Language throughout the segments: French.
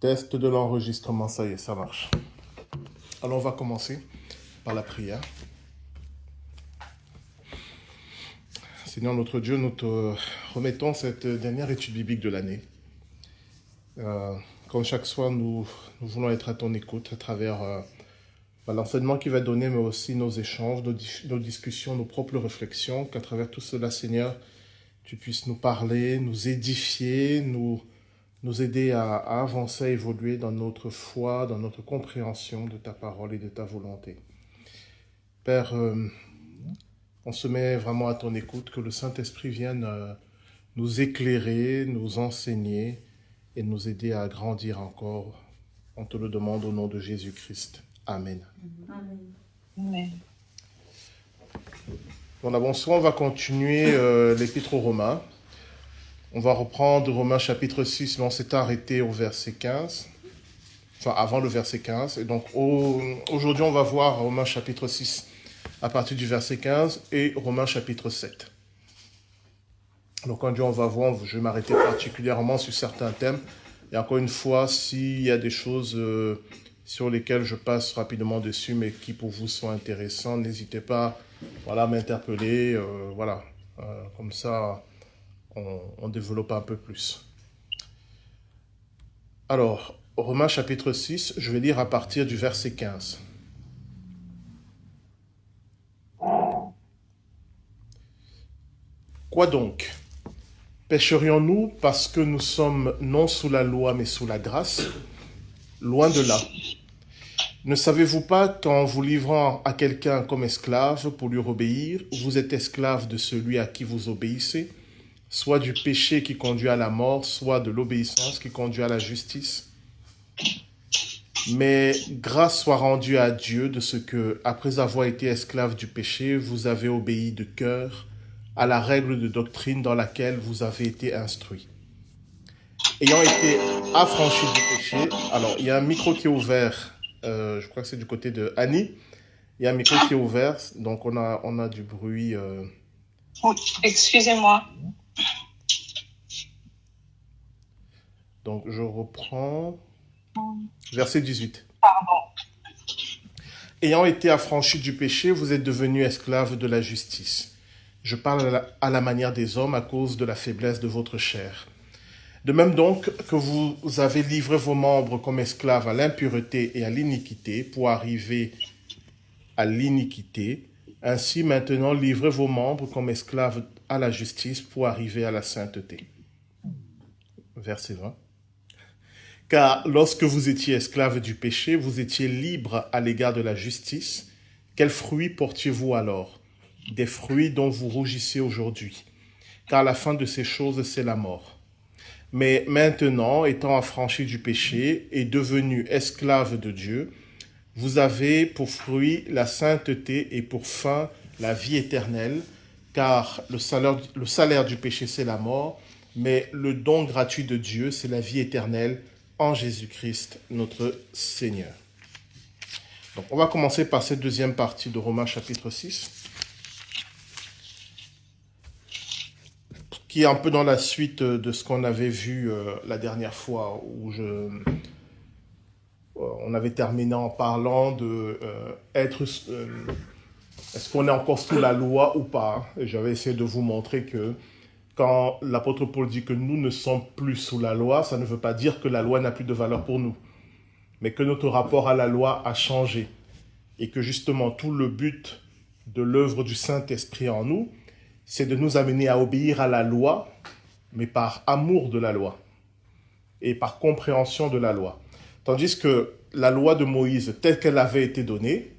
Test de l'enregistrement, ça y est, ça marche. Alors on va commencer par la prière. Seigneur notre Dieu, nous te remettons cette dernière étude biblique de l'année. Comme chaque soir, nous voulons être à ton écoute à travers l'enseignement qu'il va donner, mais aussi nos échanges, nos discussions, nos propres réflexions, qu'à travers tout cela, Seigneur, tu puisses nous parler, nous édifier, nous aider à avancer, à évoluer dans notre foi, dans notre compréhension de ta parole et de ta volonté. Père, on se met vraiment à ton écoute, que le Saint-Esprit vienne nous éclairer, nous enseigner et nous aider à grandir encore. On te le demande au nom de Jésus-Christ. Amen. Amen. Amen. Bon, bonsoir, on va continuer l'Épître aux Romains. On va reprendre Romains chapitre 6, mais on s'est arrêté au verset 15. Enfin, avant le verset 15. Et donc, aujourd'hui, on va voir Romains chapitre 6 à partir du verset 15 et Romains chapitre 7. Donc, quand on va voir, je vais m'arrêter particulièrement sur certains thèmes. Et encore une fois, s'il y a des choses sur lesquelles je passe rapidement dessus, mais qui pour vous sont intéressants, n'hésitez pas à m'interpeller. Comme ça, on développe un peu plus. Alors, Romains chapitre 6, je vais lire à partir du verset 15. Quoi donc? Pécherions-nous parce que nous sommes non sous la loi mais sous la grâce? Loin de là. Ne savez-vous pas qu'en vous livrant à quelqu'un comme esclave pour lui obéir, vous êtes esclave de celui à qui vous obéissez, soit du péché qui conduit à la mort, soit de l'obéissance qui conduit à la justice? Mais grâce soit rendue à Dieu de ce que, après avoir été esclave du péché, vous avez obéi de cœur à la règle de doctrine dans laquelle vous avez été instruits. Ayant été affranchis du péché, alors il y a un micro qui est ouvert, je crois que c'est du côté de Annie, il y a un micro qui est ouvert, donc on a du bruit. Oui, excusez-moi. Donc je reprends, verset 18. Pardon. Ayant été affranchis du péché, vous êtes devenus esclaves de la justice. Je parle à la manière des hommes à cause de la faiblesse de votre chair. De même donc que vous avez livré vos membres comme esclaves à l'impureté et à l'iniquité pour arriver à l'iniquité, ainsi maintenant livrez vos membres comme esclaves à la justice pour arriver à la sainteté. Verset 20. Car lorsque vous étiez esclaves du péché, vous étiez libres à l'égard de la justice. Quels fruits portiez-vous alors? Des fruits dont vous rougissez aujourd'hui. Car la fin de ces choses, c'est la mort. Mais maintenant, étant affranchis du péché et devenus esclaves de Dieu, vous avez pour fruit la sainteté et pour fin la vie éternelle, car le salaire du péché, c'est la mort, mais le don gratuit de Dieu, c'est la vie éternelle en Jésus-Christ, notre Seigneur. Donc, on va commencer par cette deuxième partie de Romains chapitre 6, qui est un peu dans la suite de ce qu'on avait vu la dernière fois, où on avait terminé en parlant de est-ce qu'on est encore sous la loi ou pas? Et j'avais essayé de vous montrer que quand l'apôtre Paul dit que nous ne sommes plus sous la loi, ça ne veut pas dire que la loi n'a plus de valeur pour nous, mais que notre rapport à la loi a changé. Et que justement, tout le but de l'œuvre du Saint-Esprit en nous, c'est de nous amener à obéir à la loi, mais par amour de la loi et par compréhension de la loi. Tandis que la loi de Moïse, telle qu'elle avait été donnée,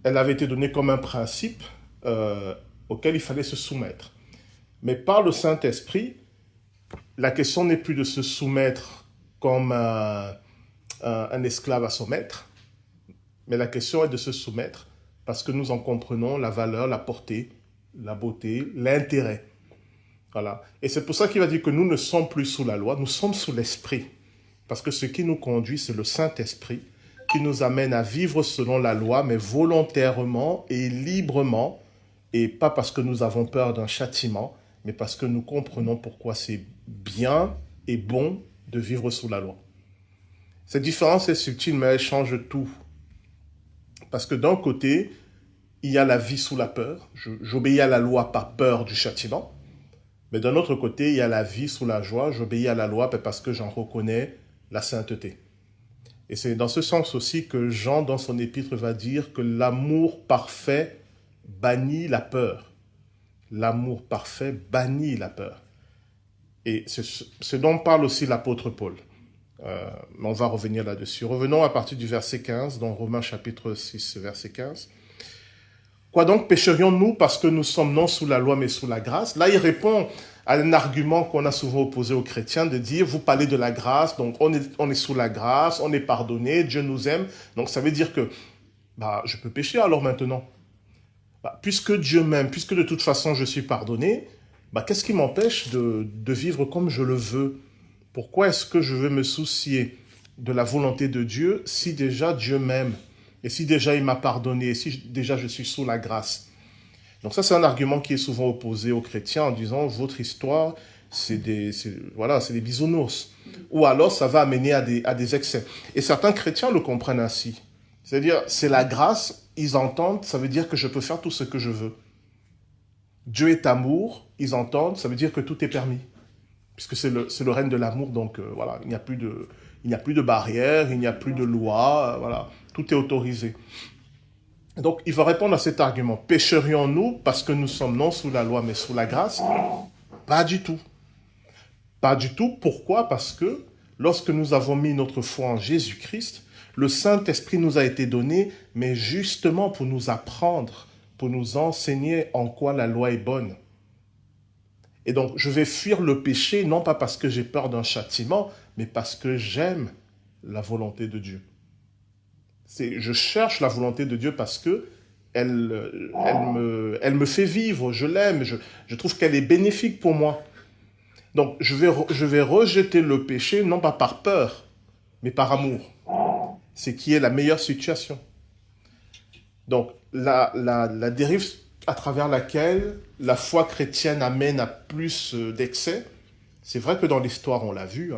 elle avait été donnée comme un principe auquel il fallait se soumettre. Mais par le Saint-Esprit, la question n'est plus de se soumettre comme un esclave à son maître, mais la question est de se soumettre parce que nous en comprenons la valeur, la portée, la beauté, l'intérêt. Voilà. Et c'est pour ça qu'il va dire que nous ne sommes plus sous la loi, nous sommes sous l'Esprit. Parce que ce qui nous conduit, c'est le Saint-Esprit qui nous amène à vivre selon la loi, mais volontairement et librement, et pas parce que nous avons peur d'un châtiment, mais parce que nous comprenons pourquoi c'est bien et bon de vivre sous la loi. Cette différence est subtile, mais elle change tout. Parce que d'un côté, il y a la vie sous la peur. J'obéis à la loi par peur du châtiment. Mais d'un autre côté, il y a la vie sous la joie. J'obéis à la loi parce que j'en reconnais la sainteté. Et c'est dans ce sens aussi que Jean, dans son épître, va dire que l'amour parfait bannit la peur. L'amour parfait bannit la peur. Et c'est ce dont parle aussi l'apôtre Paul. On va revenir là-dessus. Revenons à partir du verset 15, dans Romains chapitre 6, verset 15. Quoi donc pécherions-nous parce que nous sommes non sous la loi mais sous la grâce? Là, il répond à un argument qu'on a souvent opposé aux chrétiens de dire, vous parlez de la grâce, donc on est sous la grâce, on est pardonné, Dieu nous aime. Donc ça veut dire que je peux pécher alors maintenant. Puisque Dieu m'aime, puisque de toute façon je suis pardonné, qu'est-ce qui m'empêche de vivre comme je le veux? Pourquoi est-ce que je veux me soucier de la volonté de Dieu si déjà Dieu m'aime? Et si déjà il m'a pardonné, et si déjà je suis sous la grâce? Donc ça, c'est un argument qui est souvent opposé aux chrétiens en disant, votre histoire, c'est des bisounours. Ou alors, ça va amener à des excès. Et certains chrétiens le comprennent ainsi. C'est-à-dire, c'est la grâce, ils entendent, ça veut dire que je peux faire tout ce que je veux. Dieu est amour, ils entendent, ça veut dire que tout est permis. Puisque c'est le règne de l'amour, donc il n'y a plus de barrières, il n'y a plus de loi, tout est autorisé. Donc, il va répondre à cet argument. Pécherions-nous parce que nous sommes non sous la loi mais sous la grâce? Pas du tout. Pas du tout. Pourquoi? Parce que lorsque nous avons mis notre foi en Jésus-Christ, le Saint-Esprit nous a été donné, mais justement pour nous apprendre, pour nous enseigner en quoi la loi est bonne. Et donc, je vais fuir le péché, non pas parce que j'ai peur d'un châtiment, mais parce que j'aime la volonté de Dieu. Je cherche la volonté de Dieu parce que elle me fait vivre, je l'aime, je trouve qu'elle est bénéfique pour moi. Donc, je vais rejeter le péché, non pas par peur, mais par amour. C'est qui est la meilleure situation. Donc, la dérive à travers laquelle la foi chrétienne amène à plus d'excès, c'est vrai que dans l'histoire, on l'a vu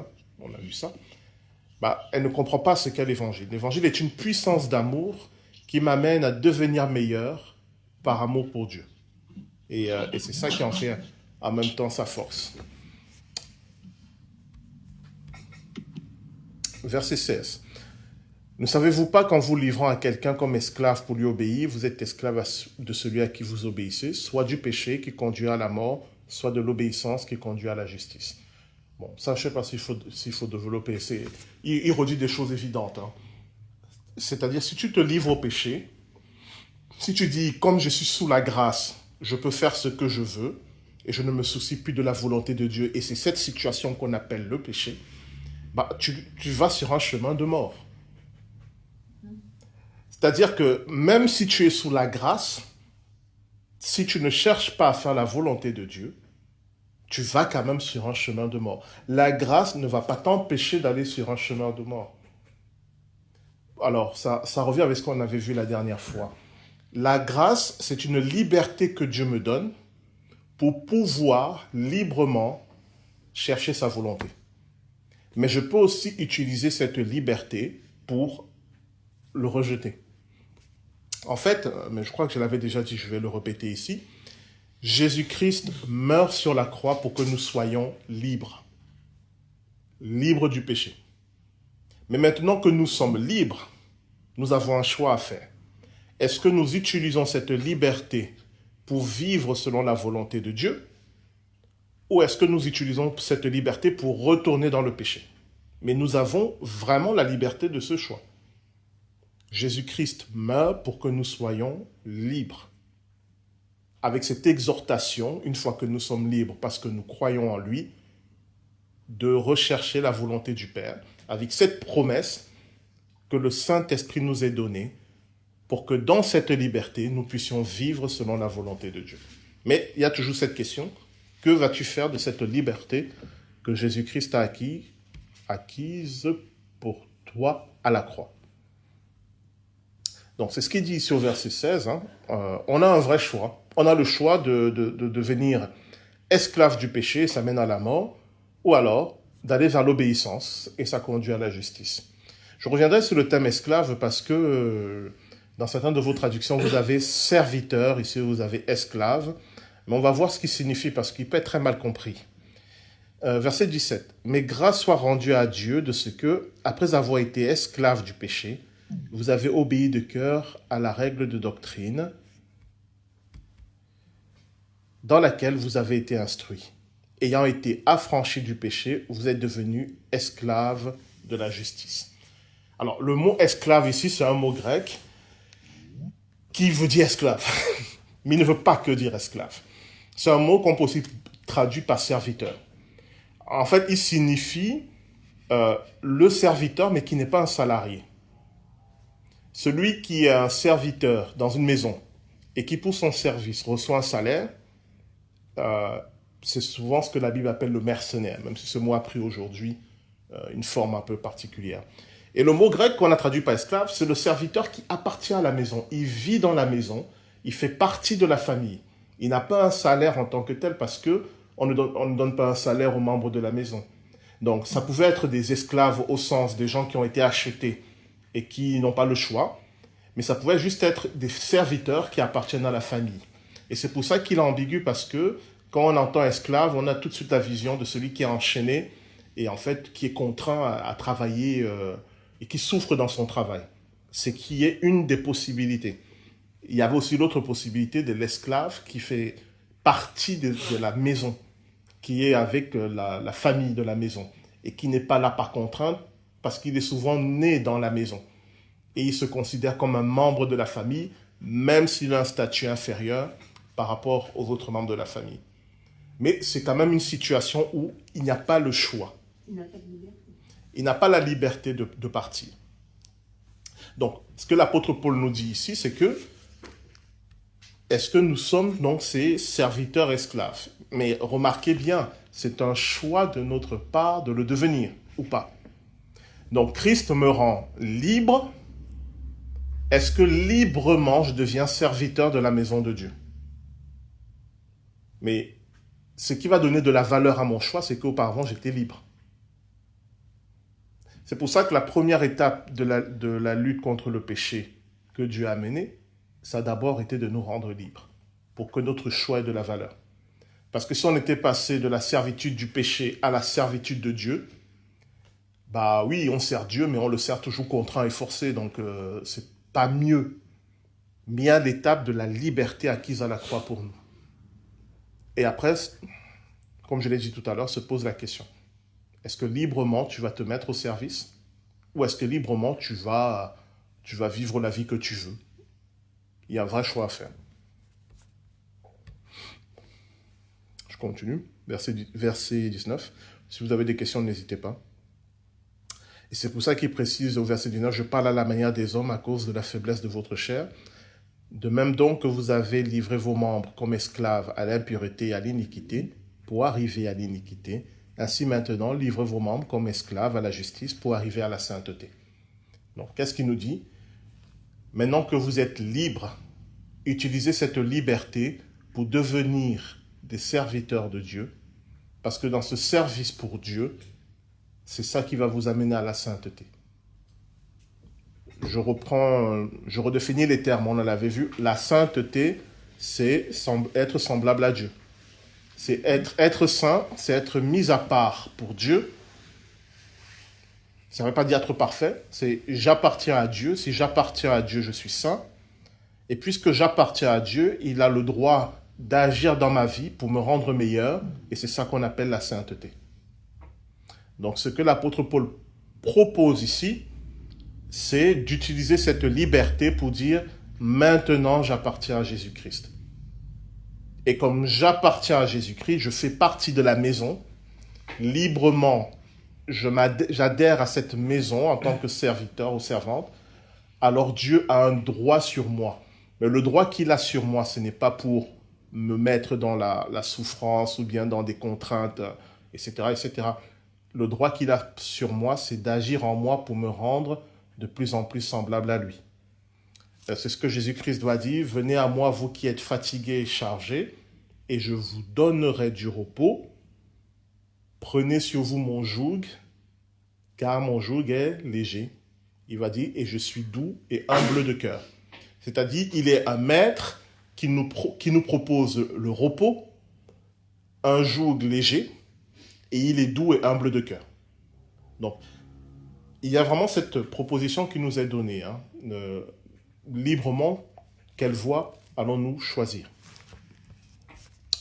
ça, elle ne comprend pas ce qu'est l'évangile. L'évangile est une puissance d'amour qui m'amène à devenir meilleur par amour pour Dieu. Et c'est ça qui en fait en même temps sa force. Verset 16. Ne savez-vous pas qu'en vous livrant à quelqu'un comme esclave pour lui obéir, vous êtes esclave de celui à qui vous obéissez, soit du péché qui conduit à la mort, soit de l'obéissance qui conduit à la justice. Bon, ça, je ne sais pas s'il faut développer. Il redit des choses évidentes. C'est-à-dire, si tu te livres au péché, si tu dis, comme je suis sous la grâce, je peux faire ce que je veux, et je ne me soucie plus de la volonté de Dieu, et c'est cette situation qu'on appelle le péché, tu vas sur un chemin de mort. C'est-à-dire que même si tu es sous la grâce, si tu ne cherches pas à faire la volonté de Dieu, tu vas quand même sur un chemin de mort. La grâce ne va pas t'empêcher d'aller sur un chemin de mort. Alors, ça revient avec ce qu'on avait vu la dernière fois. La grâce, c'est une liberté que Dieu me donne pour pouvoir librement chercher sa volonté. Mais je peux aussi utiliser cette liberté pour le rejeter. En fait, mais je crois que je l'avais déjà dit, je vais le répéter ici, Jésus-Christ meurt sur la croix pour que nous soyons libres. Libres du péché. Mais maintenant que nous sommes libres, nous avons un choix à faire. Est-ce que nous utilisons cette liberté pour vivre selon la volonté de Dieu? Ou est-ce que nous utilisons cette liberté pour retourner dans le péché? Mais nous avons vraiment la liberté de ce choix. Jésus-Christ meurt pour que nous soyons libres. Avec cette exhortation, une fois que nous sommes libres parce que nous croyons en lui, de rechercher la volonté du Père, avec cette promesse que le Saint-Esprit nous est donné pour que dans cette liberté, nous puissions vivre selon la volonté de Dieu. Mais il y a toujours cette question, que vas-tu faire de cette liberté que Jésus-Christ a acquise pour toi à la croix? Donc, c'est ce qu'il dit ici au verset 16. On a un vrai choix. On a le choix de devenir esclave du péché, et ça mène à la mort, ou alors d'aller vers l'obéissance, et ça conduit à la justice. Je reviendrai sur le thème esclave parce que dans certaines de vos traductions, vous avez serviteur, ici vous avez esclave. Mais on va voir ce qu'il signifie parce qu'il peut être très mal compris. Verset 17. Mais grâce soit rendue à Dieu de ce que, après avoir été esclave du péché, vous avez obéi de cœur à la règle de doctrine dans laquelle vous avez été instruit. Ayant été affranchi du péché, vous êtes devenu esclave de la justice. Alors, le mot esclave ici, c'est un mot grec qui veut dire esclave, mais il ne veut pas que dire esclave. C'est un mot qu'on peut aussi traduire par serviteur. En fait, il signifie le serviteur, mais qui n'est pas un salarié. Celui qui est un serviteur dans une maison et qui, pour son service, reçoit un salaire, c'est souvent ce que la Bible appelle le mercenaire, même si ce mot a pris aujourd'hui une forme un peu particulière. Et le mot grec qu'on a traduit par esclave, c'est le serviteur qui appartient à la maison. Il vit dans la maison, il fait partie de la famille. Il n'a pas un salaire en tant que tel parce qu'on ne donne pas un salaire aux membres de la maison. Donc ça pouvait être des esclaves au sens des gens qui ont été achetés et qui n'ont pas le choix, mais ça pouvait juste être des serviteurs qui appartiennent à la famille. Et c'est pour ça qu'il est ambigu parce que quand on entend esclave, on a tout de suite la vision de celui qui est enchaîné et en fait qui est contraint à travailler et qui souffre dans son travail. C'est qui est une des possibilités. Il y avait aussi l'autre possibilité de l'esclave qui fait partie de la maison, qui est avec la famille de la maison et qui n'est pas là par contrainte parce qu'il est souvent né dans la maison. Et il se considère comme un membre de la famille, même s'il a un statut inférieur par rapport aux autres membres de la famille. Mais c'est quand même une situation où il n'y a pas le choix. Il n'a pas la liberté de partir. Donc, ce que l'apôtre Paul nous dit ici, c'est que est-ce que nous sommes donc ces serviteurs esclaves? Mais remarquez bien, c'est un choix de notre part de le devenir ou pas. Donc, Christ me rend libre. Est-ce que librement je deviens serviteur de la maison de Dieu? Mais ce qui va donner de la valeur à mon choix, c'est qu'auparavant, j'étais libre. C'est pour ça que la première étape de la lutte contre le péché que Dieu a menée, ça a d'abord été de nous rendre libres, pour que notre choix ait de la valeur. Parce que si on était passé de la servitude du péché à la servitude de Dieu, bah oui, on sert Dieu, mais on le sert toujours contraint et forcé, donc c'est pas mieux. Mais il y a l'étape de la liberté acquise à la croix pour nous. Et après, comme je l'ai dit tout à l'heure, se pose la question. Est-ce que librement tu vas te mettre au service? Ou est-ce que librement tu vas vivre la vie que tu veux? Il y a un vrai choix à faire. Je continue. Verset 19. Si vous avez des questions, n'hésitez pas. Et c'est pour ça qu'il précise au verset 19, « Je parle à la manière des hommes à cause de la faiblesse de votre chair. De même donc que vous avez livré vos membres comme esclaves à l'impureté et à l'iniquité, pour arriver à l'iniquité, ainsi maintenant, livrez vos membres comme esclaves à la justice pour arriver à la sainteté. » Donc, qu'est-ce qu'il nous dit? Maintenant que vous êtes libres, utilisez cette liberté pour devenir des serviteurs de Dieu, parce que dans ce service pour Dieu, c'est ça qui va vous amener à la sainteté. Je redéfinis les termes, on l'avait vu. La sainteté, c'est être semblable à Dieu. C'est être saint, c'est être mis à part pour Dieu. Ça ne veut pas dire être parfait, c'est j'appartiens à Dieu. Si j'appartiens à Dieu, je suis saint. Et puisque j'appartiens à Dieu, il a le droit d'agir dans ma vie pour me rendre meilleur. Et c'est ça qu'on appelle la sainteté. Donc ce que l'apôtre Paul propose ici, c'est d'utiliser cette liberté pour dire « Maintenant, j'appartiens à Jésus-Christ ». Et comme j'appartiens à Jésus-Christ, je fais partie de la maison, librement, j'adhère à cette maison en tant que serviteur ou servante, alors Dieu a un droit sur moi. Mais le droit qu'il a sur moi, ce n'est pas pour me mettre dans la souffrance ou bien dans des contraintes, etc., etc. Le droit qu'il a sur moi, c'est d'agir en moi pour me rendre de plus en plus semblable à lui. C'est ce que Jésus-Christ doit dire. « Venez à moi, vous qui êtes fatigués et chargés, et je vous donnerai du repos. Prenez sur vous mon joug, car mon joug est léger Il va dire, et je suis doux et humble de cœur. C'est-à-dire, il est un maître qui nous propose le repos, un joug léger, et il est doux et humble de cœur. Donc, il y a vraiment cette proposition qui nous est donnée. Librement, quelle voie allons-nous choisir?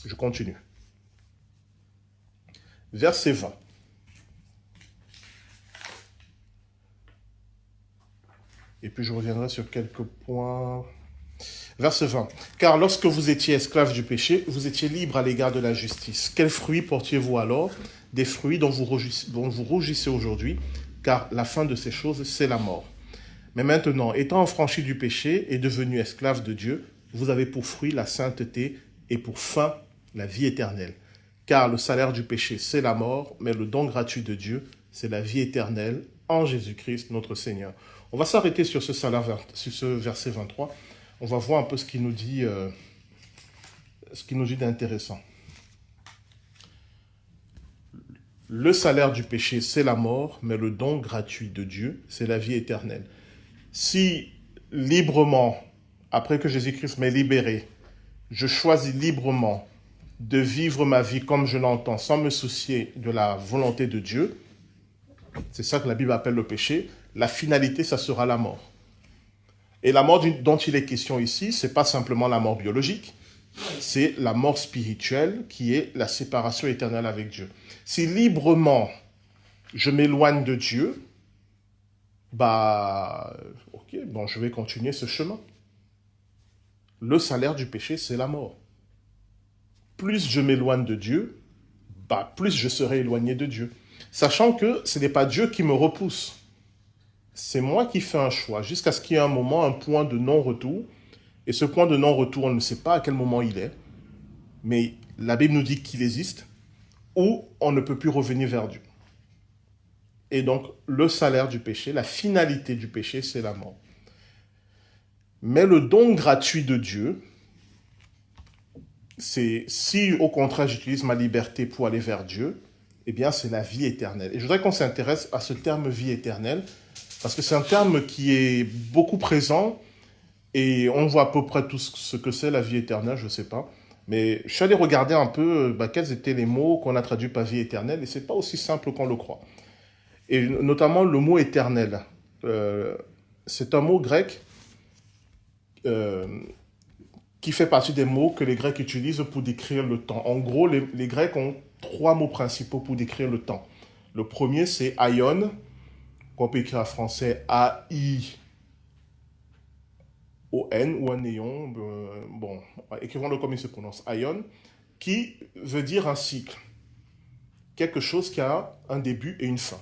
Je continue. Verset 20. Et puis je reviendrai sur quelques points. Verset 20. Car lorsque vous étiez esclaves du péché, vous étiez libres à l'égard de la justice. Quels fruits portiez-vous alors? Des fruits dont vous rougissez aujourd'hui, car la fin de ces choses, c'est la mort. Mais maintenant, étant affranchis du péché et devenus esclaves de Dieu, vous avez pour fruit la sainteté et pour fin la vie éternelle. Car le salaire du péché, c'est la mort, mais le don gratuit de Dieu, c'est la vie éternelle en Jésus-Christ, notre Seigneur. On va s'arrêter sur ce verset 23. On va voir un peu ce qu'il nous dit d'intéressant. Le salaire du péché, c'est la mort, mais le don gratuit de Dieu, c'est la vie éternelle. Si librement, après que Jésus-Christ m'ait libéré, je choisis librement de vivre ma vie comme je l'entends, sans me soucier de la volonté de Dieu, c'est ça que la Bible appelle le péché, la finalité, ça sera la mort. Et la mort dont il est question ici, ce n'est pas simplement la mort biologique, c'est la mort spirituelle qui est la séparation éternelle avec Dieu. Si librement je m'éloigne de Dieu, je vais continuer ce chemin. Le salaire du péché, c'est la mort. Plus je m'éloigne de Dieu, plus je serai éloigné de Dieu. Sachant que ce n'est pas Dieu qui me repousse. C'est moi qui fais un choix, jusqu'à ce qu'il y ait un moment, un point de non-retour. Et ce point de non-retour, on ne sait pas à quel moment il est. Mais la Bible nous dit qu'il existe, ou on ne peut plus revenir vers Dieu. Et donc, le salaire du péché, la finalité du péché, c'est la mort. Mais le don gratuit de Dieu, c'est si au contraire j'utilise ma liberté pour aller vers Dieu, eh bien c'est la vie éternelle. Et je voudrais qu'on s'intéresse à ce terme vie éternelle, parce que c'est un terme qui est beaucoup présent, et on voit à peu près tout ce que c'est la vie éternelle, je ne sais pas. Mais je suis allé regarder un peu quels étaient les mots qu'on a traduits par vie éternelle, et ce n'est pas aussi simple qu'on le croit. Et notamment le mot éternel. C'est un mot grec qui fait partie des mots que les Grecs utilisent pour décrire le temps. En gros, les Grecs ont 3 mots principaux pour décrire le temps. Le premier, c'est aion, qu'on peut écrire en français A-I-O-N, ou un néon, écrivons-le comme il se prononce, aion, qui veut dire un cycle. Quelque chose qui a un début et une fin.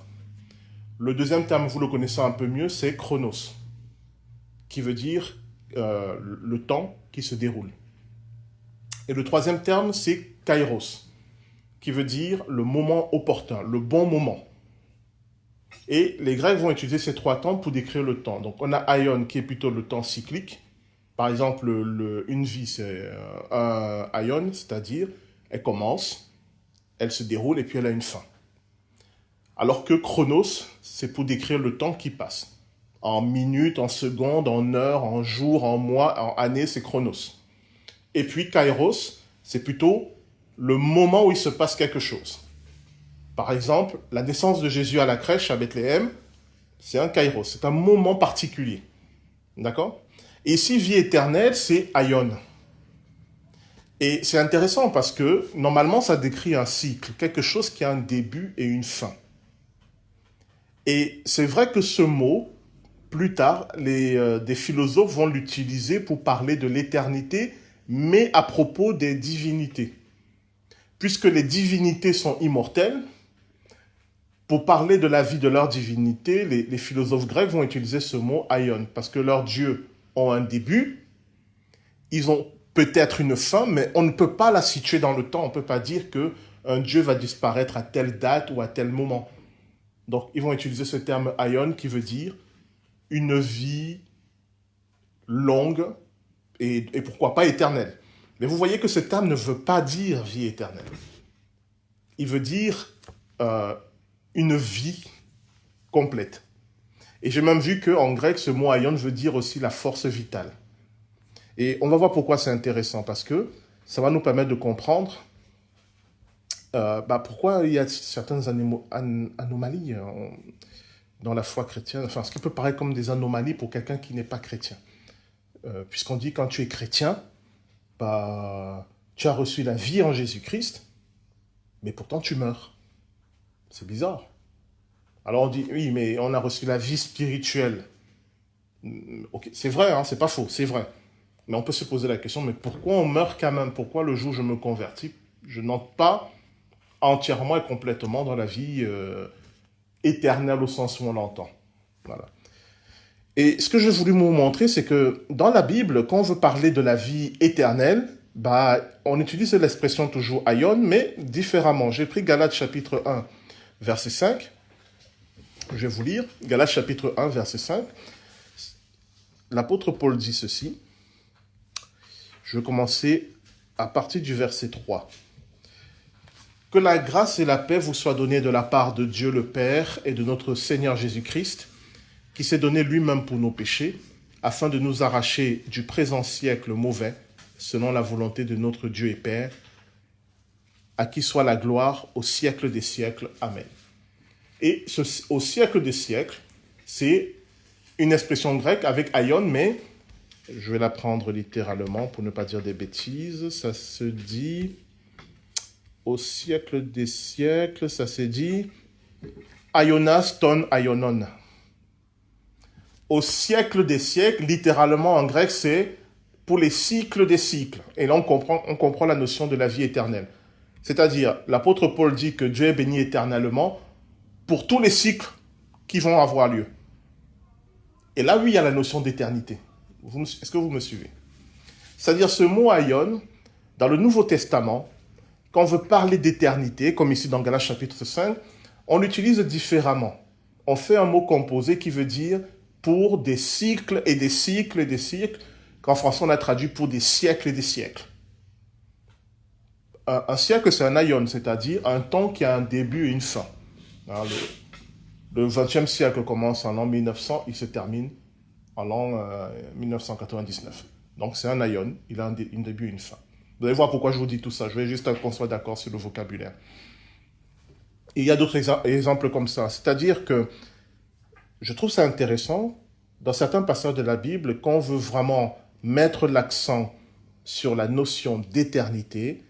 Le deuxième terme, vous le connaissez un peu mieux, c'est chronos, qui veut dire le temps qui se déroule. Et le troisième terme, c'est kairos, qui veut dire le moment opportun, le bon moment. Et les Grecs vont utiliser ces 3 temps pour décrire le temps. Donc on a aion, qui est plutôt le temps cyclique. Par exemple, une vie, c'est un aion, c'est-à-dire elle commence, elle se déroule et puis elle a une fin. Alors que chronos, c'est pour décrire le temps qui passe. En minutes, en secondes, en heures, en jours, en mois, en années, c'est chronos. Et puis kairos, c'est plutôt le moment où il se passe quelque chose. Par exemple, la naissance de Jésus à la crèche à Bethléem, c'est un kairos, c'est un moment particulier. D'accord? Et ici, vie éternelle, c'est aion. Et c'est intéressant parce que normalement, ça décrit un cycle, quelque chose qui a un début et une fin. Et c'est vrai que ce mot, plus tard, des philosophes vont l'utiliser pour parler de l'éternité, mais à propos des divinités. Puisque les divinités sont immortelles, pour parler de la vie de leur divinité, les philosophes grecs vont utiliser ce mot aion, parce que leurs dieux ont un début, ils ont peut-être une fin, mais on ne peut pas la situer dans le temps. On ne peut pas dire qu'un dieu va disparaître à telle date ou à tel moment. Donc, ils vont utiliser ce terme aion qui veut dire une vie longue et pourquoi pas éternelle. Mais vous voyez que ce terme ne veut pas dire vie éternelle. Il veut dire une vie complète. Et j'ai même vu qu'en grec, ce mot aion veut dire aussi la force vitale. Et on va voir pourquoi c'est intéressant, parce que ça va nous permettre de comprendre pourquoi il y a certaines anomalies dans la foi chrétienne, enfin ce qui peut paraître comme des anomalies pour quelqu'un qui n'est pas chrétien. Puisqu'on dit quand tu es chrétien, tu as reçu la vie en Jésus-Christ, mais pourtant tu meurs. C'est bizarre. Alors on dit, oui, mais on a reçu la vie spirituelle. Ok, c'est vrai, hein, c'est pas faux, c'est vrai. Mais on peut se poser la question, mais pourquoi on meurt quand même? Pourquoi le jour où je me convertis, je n'entre pas entièrement et complètement dans la vie éternelle au sens où on l'entend? Voilà. Et ce que je voulais vous montrer, c'est que dans la Bible, quand on veut parler de la vie éternelle, on utilise l'expression toujours aion, mais différemment. J'ai pris Galates chapitre 1, verset 5. Je vais vous lire. Galates chapitre 1, verset 5. L'apôtre Paul dit ceci. Je vais commencer à partir du verset 3. Que la grâce et la paix vous soient données de la part de Dieu le Père et de notre Seigneur Jésus-Christ, qui s'est donné lui-même pour nos péchés, afin de nous arracher du présent siècle mauvais, selon la volonté de notre Dieu et Père, à qui soit la gloire au siècle des siècles. Amen. Et au siècle des siècles, c'est une expression grecque avec aion, mais je vais la prendre littéralement pour ne pas dire des bêtises. Ça se dit, au siècle des siècles, ça se dit aionas ton aionon. Au siècle des siècles, littéralement en grec, c'est pour les cycles des cycles. Et là, on comprend la notion de la vie éternelle. C'est-à-dire, l'apôtre Paul dit que Dieu est béni éternellement pour tous les cycles qui vont avoir lieu. Et là, oui, il y a la notion d'éternité. Est-ce que vous me suivez? C'est-à-dire, ce mot aion, dans le Nouveau Testament, quand on veut parler d'éternité, comme ici dans Galates chapitre 5, on l'utilise différemment. On fait un mot composé qui veut dire pour des cycles et des cycles et des cycles, qu'en français on a traduit pour des siècles et des siècles. Un siècle, c'est un aion, c'est-à-dire un temps qui a un début et une fin. Alors, le 20e siècle commence en l'an 1900, il se termine en l'an 1999. Donc c'est un aion, il a un début et une fin. Vous allez voir pourquoi je vous dis tout ça, je vais juste qu'on soit d'accord sur le vocabulaire. Et il y a d'autres exemples comme ça, c'est-à-dire que je trouve ça intéressant, dans certains passages de la Bible, quand on veut vraiment mettre l'accent sur la notion d'éternité,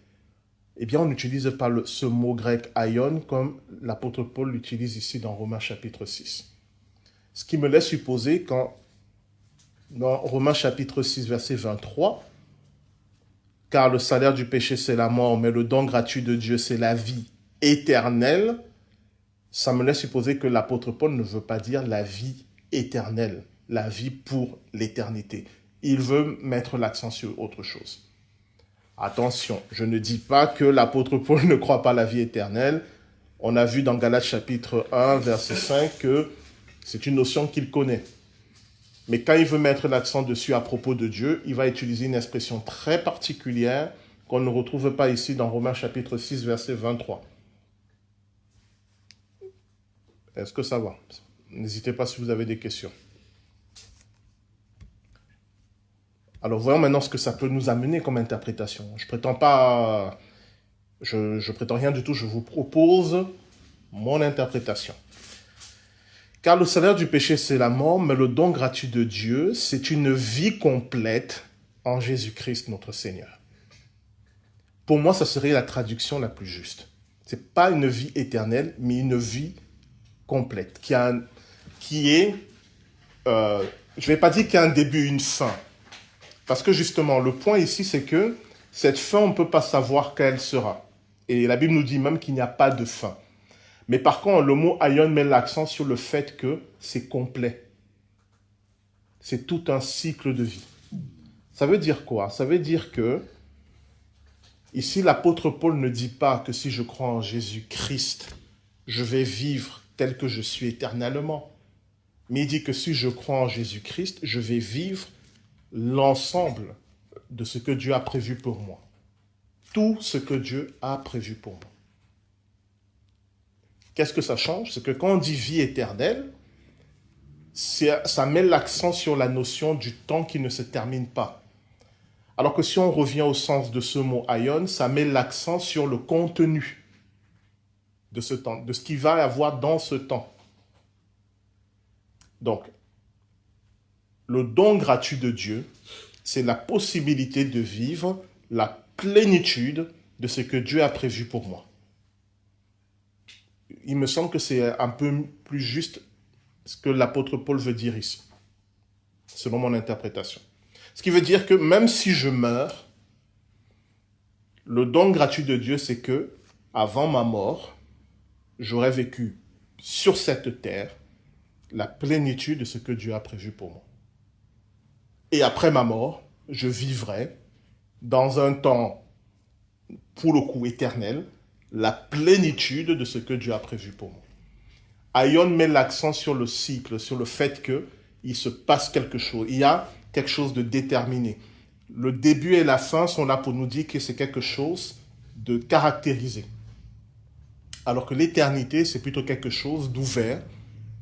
eh bien on n'utilise pas ce mot grec aion comme l'apôtre Paul l'utilise ici dans Romains chapitre 6. Ce qui me laisse supposer dans Romains chapitre 6 verset 23, car le salaire du péché c'est la mort, mais le don gratuit de Dieu c'est la vie éternelle, ça me laisse supposer que l'apôtre Paul ne veut pas dire la vie éternelle, la vie pour l'éternité. Il veut mettre l'accent sur autre chose. Attention, je ne dis pas que l'apôtre Paul ne croit pas à la vie éternelle. On a vu dans Galates chapitre 1, verset 5, que c'est une notion qu'il connaît. Mais quand il veut mettre l'accent dessus à propos de Dieu, il va utiliser une expression très particulière qu'on ne retrouve pas ici dans Romains chapitre 6, verset 23. Est-ce que ça va? N'hésitez pas si vous avez des questions. Alors voyons maintenant ce que ça peut nous amener comme interprétation. Je prétends rien du tout, je vous propose mon interprétation. Car le salaire du péché c'est la mort, mais le don gratuit de Dieu c'est une vie complète en Jésus-Christ notre Seigneur. Pour moi, ça serait la traduction la plus juste. Ce n'est pas une vie éternelle, mais une vie complète, qui est, je ne vais pas dire qu'il y a un début et une fin, parce que justement, le point ici, c'est que cette fin, on ne peut pas savoir quelle sera. Et la Bible nous dit même qu'il n'y a pas de fin. Mais par contre, le mot aion met l'accent sur le fait que c'est complet. C'est tout un cycle de vie. Ça veut dire quoi? Ça veut dire que, ici, l'apôtre Paul ne dit pas que si je crois en Jésus-Christ, je vais vivre tel que je suis éternellement. Mais il dit que si je crois en Jésus-Christ, je vais vivre l'ensemble de ce que Dieu a prévu pour moi. Tout ce que Dieu a prévu pour moi. Qu'est-ce que ça change? C'est que quand on dit vie éternelle, ça met l'accent sur la notion du temps qui ne se termine pas. Alors que si on revient au sens de ce mot aion, ça met l'accent sur le contenu de ce temps, de ce qu'il va y avoir dans ce temps. Donc, le don gratuit de Dieu, c'est la possibilité de vivre la plénitude de ce que Dieu a prévu pour moi. Il me semble que c'est un peu plus juste ce que l'apôtre Paul veut dire ici, selon mon interprétation. Ce qui veut dire que même si je meurs, le don gratuit de Dieu, c'est que, avant ma mort, j'aurais vécu sur cette terre la plénitude de ce que Dieu a prévu pour moi. Et après ma mort, je vivrai dans un temps, pour le coup éternel, la plénitude de ce que Dieu a prévu pour moi. Aion met l'accent sur le cycle, sur le fait qu'il se passe quelque chose. Il y a quelque chose de déterminé. Le début et la fin sont là pour nous dire que c'est quelque chose de caractérisé. Alors que l'éternité, c'est plutôt quelque chose d'ouvert,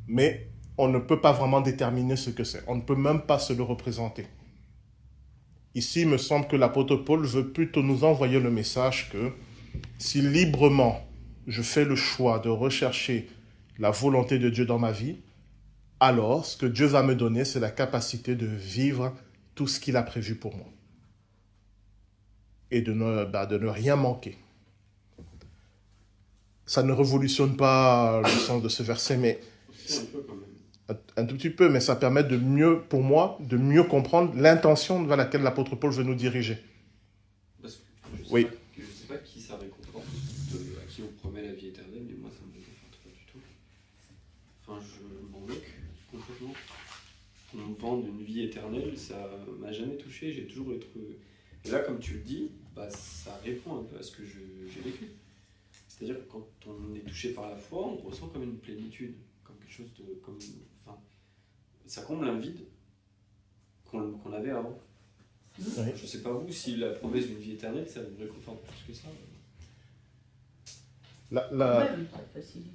mais on ne peut pas vraiment déterminer ce que c'est. On ne peut même pas se le représenter. Ici, il me semble que l'apôtre Paul veut plutôt nous envoyer le message que si librement je fais le choix de rechercher la volonté de Dieu dans ma vie, alors ce que Dieu va me donner, c'est la capacité de vivre tout ce qu'il a prévu pour moi. Et de ne rien manquer. Ça ne révolutionne pas le sens de ce verset, mais C'est un peu quand même. un tout petit peu, mais ça permet de mieux, pour moi, de mieux comprendre l'intention vers laquelle l'apôtre Paul veut nous diriger. Parce que je sais, Oui. je sais pas qui ça réconforte, à qui on promet la vie éternelle, mais moi ça me réconforte pas du tout. Enfin, je m'en moque complètement. On me vend une vie éternelle, ça m'a jamais touché, j'ai toujours été... Et là, comme tu le dis, bah, ça répond un peu à ce que j'ai vécu. C'est-à-dire que quand on est touché par la foi, on ressent comme une plénitude, comme quelque chose de... enfin, ça comble un vide qu'on avait avant. Oui. Je sais pas vous, si la promesse d'une vie éternelle, ça vous réconforte plus que ça. Ouais, ça facilite.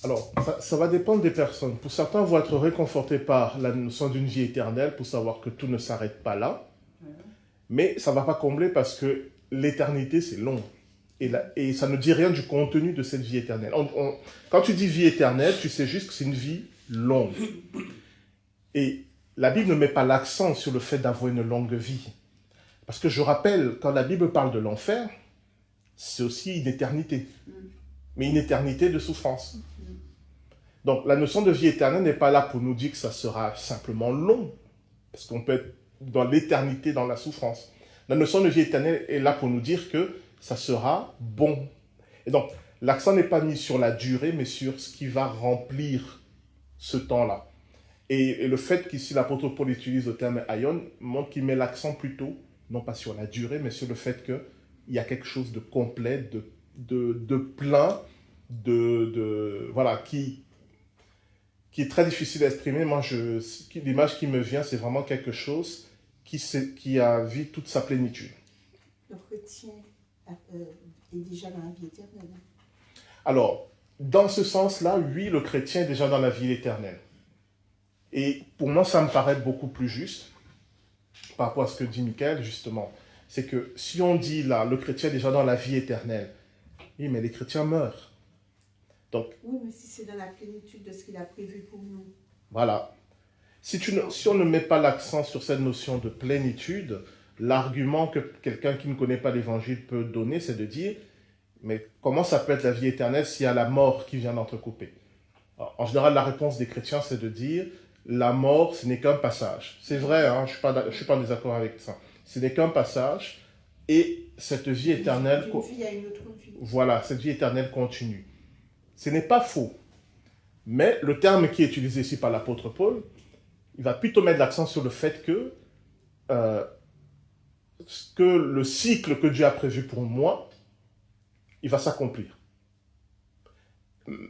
Alors, ça va dépendre des personnes. Pour certains, vont être réconfortés par la notion d'une vie éternelle, pour savoir que tout ne s'arrête pas là. Mais ça ne va pas combler parce que l'éternité, c'est long. Et ça ne dit rien du contenu de cette vie éternelle. Quand tu dis vie éternelle, tu sais juste que c'est une vie longue. Et la Bible ne met pas l'accent sur le fait d'avoir une longue vie. Parce que je rappelle, quand la Bible parle de l'enfer, c'est aussi une éternité. Mais une éternité de souffrance. Donc la notion de vie éternelle n'est pas là pour nous dire que ça sera simplement long. Parce qu'on peut être dans l'éternité, dans la souffrance. La notion de vie éternelle est là pour nous dire que ça sera bon. Et donc, l'accent n'est pas mis sur la durée, mais sur ce qui va remplir ce temps-là. Et le fait qu'ici l'apôtre Paul utilise le terme aion montre qu'il met l'accent plutôt, non pas sur la durée, mais sur le fait qu'il y a quelque chose de complet, de plein, voilà, qui est très difficile à exprimer. Moi, l'image qui me vient, c'est vraiment quelque chose qui a vu toute sa plénitude. Le chrétien est déjà dans la vie éternelle. Alors, dans ce sens-là, oui, le chrétien est déjà dans la vie éternelle. Et pour moi, ça me paraît beaucoup plus juste, par rapport à ce que dit Michael, justement. C'est que si on dit là, le chrétien est déjà dans la vie éternelle, oui, mais les chrétiens meurent. Donc, oui, mais si c'est dans la plénitude de ce qu'il a prévu pour nous. Voilà. Si on ne met pas l'accent sur cette notion de plénitude, l'argument que quelqu'un qui ne connaît pas l'évangile peut donner, c'est de dire, mais comment ça peut être la vie éternelle s'il y a la mort qui vient d'entrecouper? En général, la réponse des chrétiens, c'est de dire, la mort, ce n'est qu'un passage. C'est vrai, hein, je ne suis pas en désaccord avec ça. Ce n'est qu'un passage, et cette vie éternelle... D'une vie à une autre vie. Voilà, cette vie éternelle continue. Ce n'est pas faux. Mais le terme qui est utilisé ici par l'apôtre Paul, il va plutôt mettre l'accent sur le fait que le cycle que Dieu a prévu pour moi, il va s'accomplir.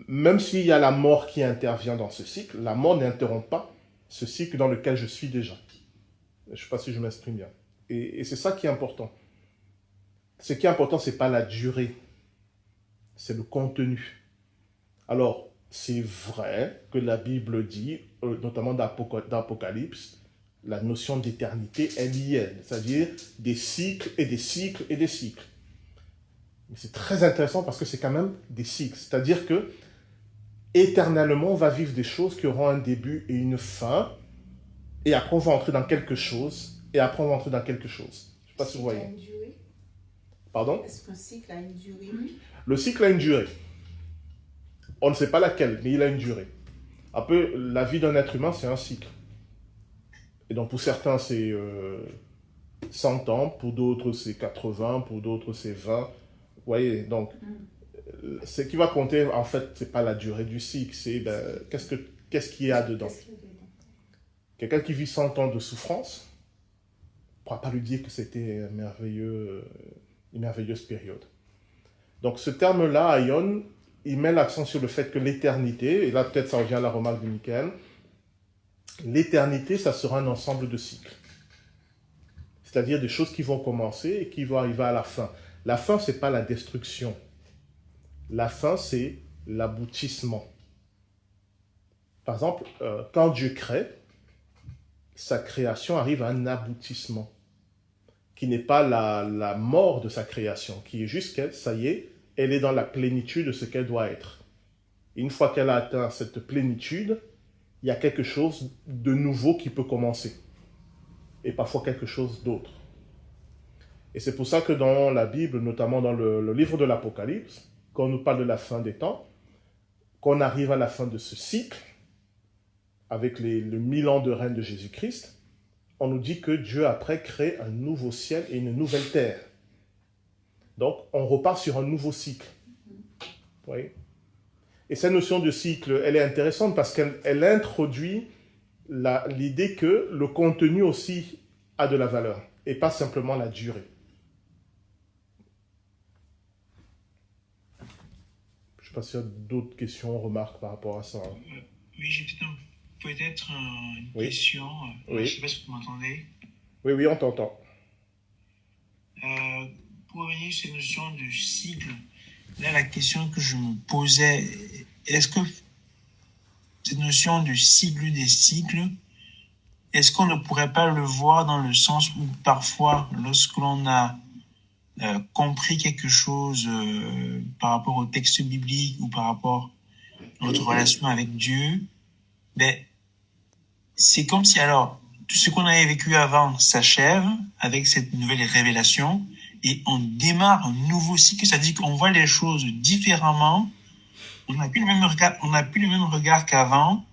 Même s'il y a la mort qui intervient dans ce cycle, la mort n'interrompt pas ce cycle dans lequel je suis déjà. Je ne sais pas si je m'exprime bien. Et c'est ça qui est important. Ce qui est important, ce n'est pas la durée, c'est le contenu. Alors, c'est vrai que la Bible dit, notamment dans l'Apocalypse, la notion d'éternité, elle y est, c'est-à-dire des cycles et des cycles et des cycles. Mais c'est très intéressant parce que c'est quand même des cycles, c'est-à-dire que éternellement, on va vivre des choses qui auront un début et une fin, et après on va entrer dans quelque chose, et après on va entrer dans quelque chose. Je ne sais pas si vous voyez. Pardon? Est-ce qu'un cycle a une durée? Le cycle a une durée. On ne sait pas laquelle, mais il a une durée. Un peu, la vie d'un être humain, c'est un cycle. Et donc pour certains, c'est 100 ans, pour d'autres, c'est 80, pour d'autres, c'est 20. Vous voyez, donc, ce qui va compter, en fait, c'est pas la durée du cycle, c'est qu'est-ce qu'il y a dedans. Quelqu'un qui vit 100 ans de souffrance, on ne pourra pas lui dire que c'était une merveilleuse période. Donc ce terme-là, Aion, il met l'accent sur le fait que l'éternité, et là peut-être ça revient à la remarque de Michael, l'éternité, ça sera un ensemble de cycles. C'est-à-dire des choses qui vont commencer et qui vont arriver à la fin. La fin, ce n'est pas la destruction. La fin, c'est l'aboutissement. Par exemple, quand Dieu crée, sa création arrive à un aboutissement, qui n'est pas la mort de sa création, qui est juste qu'elle, ça y est, elle est dans la plénitude de ce qu'elle doit être. Et une fois qu'elle a atteint cette plénitude, il y a quelque chose de nouveau qui peut commencer. Et parfois quelque chose d'autre. Et c'est pour ça que dans la Bible, notamment dans le livre de l'Apocalypse, quand on nous parle de la fin des temps, quand on arrive à la fin de ce cycle, avec le 1000 ans de règne de Jésus-Christ, on nous dit que Dieu après crée un nouveau ciel et une nouvelle terre. Donc on repart sur un nouveau cycle. Vous voyez ? Et cette notion de cycle, elle est intéressante parce qu'elle introduit l'idée que le contenu aussi a de la valeur et pas simplement la durée. Je ne sais pas s'il y a d'autres questions, remarques par rapport à ça. Oui, j'ai peut-être une question. Oui. Je ne sais pas si vous m'entendez. Oui, on t'entend. Pour revenir sur cette notion de cycle, là, la question que je me posais, est-ce que cette notion de cycle des cycles, est-ce qu'on ne pourrait pas le voir dans le sens où parfois, lorsque l'on a compris quelque chose par rapport au texte biblique ou par rapport à notre relation avec Dieu, ben, c'est comme si alors tout ce qu'on avait vécu avant s'achève avec cette nouvelle révélation et on démarre un nouveau cycle, c'est-à-dire qu'on voit les choses différemment, on n'a plus le même regard qu'avant,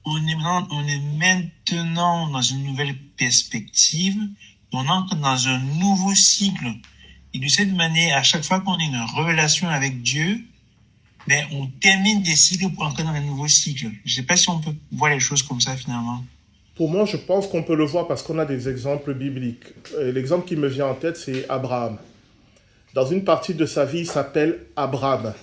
on est maintenant dans une nouvelle perspective, on entre dans un nouveau cycle. Et de cette manière, à chaque fois qu'on a une relation avec Dieu, ben, on termine des cycles pour entrer dans un nouveau cycle. Je ne sais pas si on peut voir les choses comme ça finalement. Pour moi, je pense qu'on peut le voir parce qu'on a des exemples bibliques. L'exemple qui me vient en tête, c'est Abraham. Dans une partie de sa vie, il s'appelle Abraham.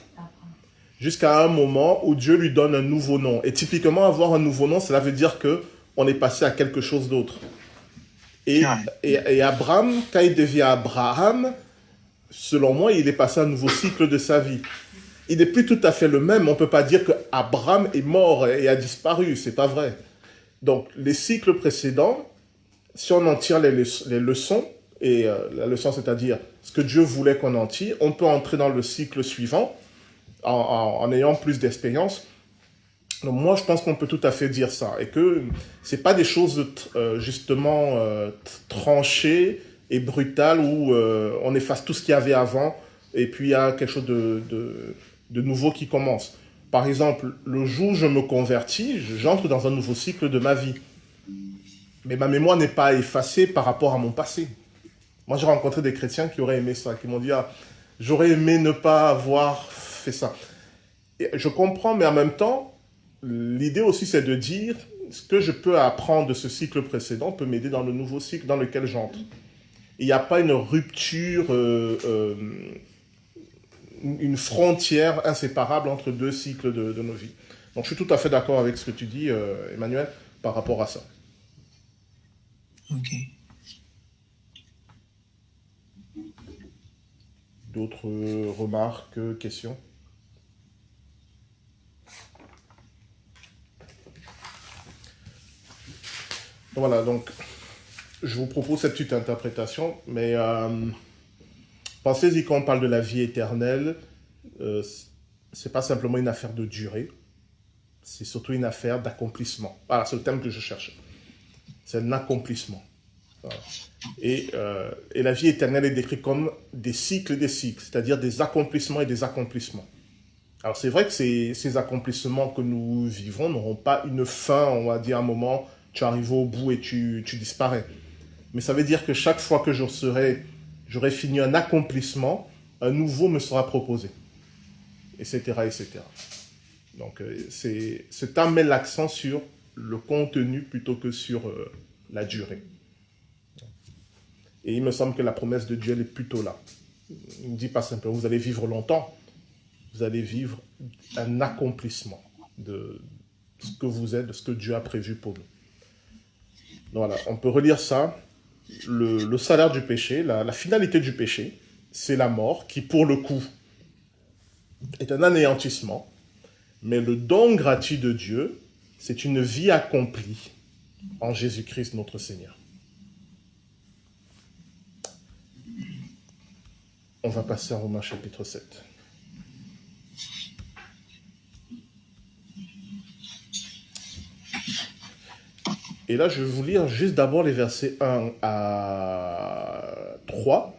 Jusqu'à un moment où Dieu lui donne un nouveau nom. Et typiquement, avoir un nouveau nom, cela veut dire qu'on est passé à quelque chose d'autre. Et Abraham, quand il devient Abraham, selon moi, il est passé à un nouveau cycle de sa vie. Il n'est plus tout à fait le même. On ne peut pas dire que Abraham est mort et a disparu. Ce n'est pas vrai. Donc, les cycles précédents, si on en tire les leçons, et la leçon, c'est-à-dire ce que Dieu voulait qu'on en tire, on peut entrer dans le cycle suivant en ayant plus d'expérience. Donc, moi, je pense qu'on peut tout à fait dire ça. Et que ce n'est pas des choses justement tranchées et brutales où on efface tout ce qu'il y avait avant et puis il y a quelque chose de nouveau qui commence. Par exemple, le jour où je me convertis, j'entre dans un nouveau cycle de ma vie. Mais ma mémoire n'est pas effacée par rapport à mon passé. Moi, j'ai rencontré des chrétiens qui auraient aimé ça, qui m'ont dit « Ah, j'aurais aimé ne pas avoir fait ça. » Et je comprends, mais en même temps, l'idée aussi, c'est de dire ce que je peux apprendre de ce cycle précédent peut m'aider dans le nouveau cycle dans lequel j'entre. Il n'y a pas une rupture, une frontière inséparable entre deux cycles de nos vies. Donc, je suis tout à fait d'accord avec ce que tu dis, Emmanuel, par rapport à ça. Ok. D'autres remarques, questions ? Voilà, donc je vous propose cette petite interprétation, mais pensez-y quand on parle de la vie éternelle, c'est pas simplement une affaire de durée, c'est surtout une affaire d'accomplissement. Voilà, c'est le terme que je cherchais. C'est un accomplissement. Voilà. Et la vie éternelle est décrite comme des cycles, c'est-à-dire des accomplissements et des accomplissements. Alors c'est vrai que ces accomplissements que nous vivons n'auront pas une fin, on va dire à un moment, tu arrives au bout et tu disparais. Mais ça veut dire que chaque fois que j'aurai fini un accomplissement, un nouveau me sera proposé, etc., etc. Donc ce terme met l'accent sur le contenu plutôt que sur la durée. Et il me semble que la promesse de Dieu, elle est plutôt là. Il ne dit pas simplement, vous allez vivre longtemps, vous allez vivre un accomplissement de ce que vous êtes, de ce que Dieu a prévu pour nous. Donc voilà, on peut relire ça. Le salaire du péché, la finalité du péché, c'est la mort, qui pour le coup est un anéantissement. Mais le don gratuit de Dieu, c'est une vie accomplie en Jésus-Christ notre Seigneur. On va passer à Romains chapitre 7. Et là, je vais vous lire juste d'abord les versets 1 à 3,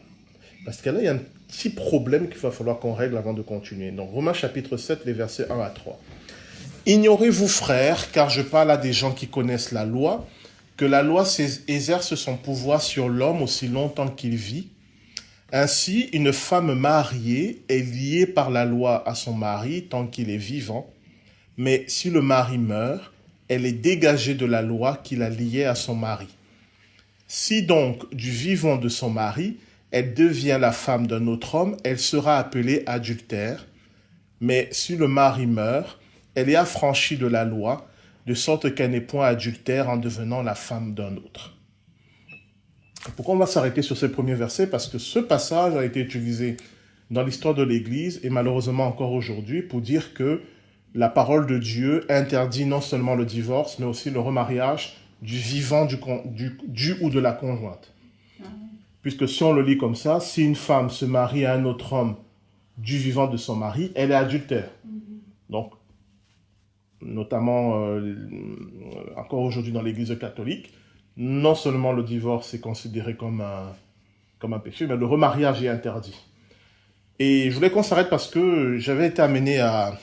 parce que là, il y a un petit problème qu'il va falloir qu'on règle avant de continuer. Donc, Romains chapitre 7, les versets 1 à 3. « Ignorez-vous, frères, car je parle à des gens qui connaissent la loi, que la loi exerce son pouvoir sur l'homme aussi longtemps qu'il vit. Ainsi, une femme mariée est liée par la loi à son mari tant qu'il est vivant, mais si le mari meurt, elle est dégagée de la loi qui la liait à son mari. Si donc, du vivant de son mari, elle devient la femme d'un autre homme, elle sera appelée adultère. Mais si le mari meurt, elle est affranchie de la loi, de sorte qu'elle n'est point adultère en devenant la femme d'un autre. » Pourquoi on va s'arrêter sur ces premiers versets? Parce que ce passage a été utilisé dans l'histoire de l'Église, et malheureusement encore aujourd'hui, pour dire que la parole de Dieu interdit non seulement le divorce, mais aussi le remariage du vivant du ou de la conjointe. Puisque si on le lit comme ça, si une femme se marie à un autre homme du vivant de son mari, elle est adultère. Donc, notamment encore aujourd'hui dans l'Église catholique, non seulement le divorce est considéré comme un péché, mais le remariage est interdit. Et je voulais qu'on s'arrête parce que j'avais été amené à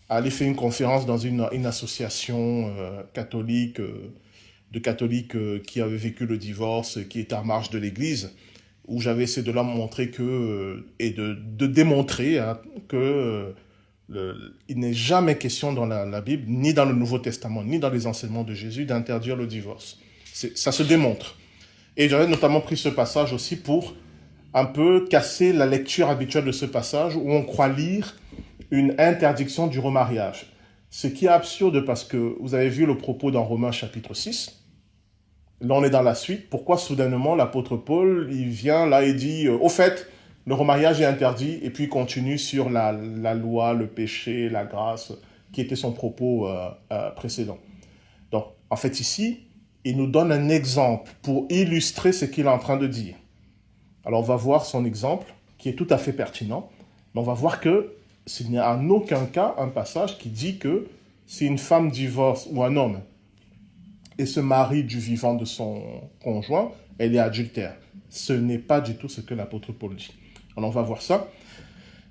aller faire une conférence dans une association catholique, de catholiques qui avaient vécu le divorce, qui était en marge de l'Église, où j'avais essayé de leur montrer et de démontrer que il n'est jamais question dans la Bible, ni dans le Nouveau Testament, ni dans les enseignements de Jésus, d'interdire le divorce. Ça se démontre. Et j'avais notamment pris ce passage aussi pour un peu casser la lecture habituelle de ce passage, où on croit lire une interdiction du remariage. Ce qui est absurde parce que vous avez vu le propos dans Romains chapitre 6. Là, on est dans la suite. Pourquoi soudainement l'apôtre Paul, il vient là et dit, au fait, le remariage est interdit, et puis il continue sur la loi, le péché, la grâce, qui était son propos précédent. Donc, en fait, ici, il nous donne un exemple pour illustrer ce qu'il est en train de dire. Alors, on va voir son exemple, qui est tout à fait pertinent, mais on va voir que ce n'est en aucun cas un passage qui dit que si une femme divorce ou un homme et se marie du vivant de son conjoint, elle est adultère. Ce n'est pas du tout ce que l'apôtre Paul dit. Alors on va voir ça.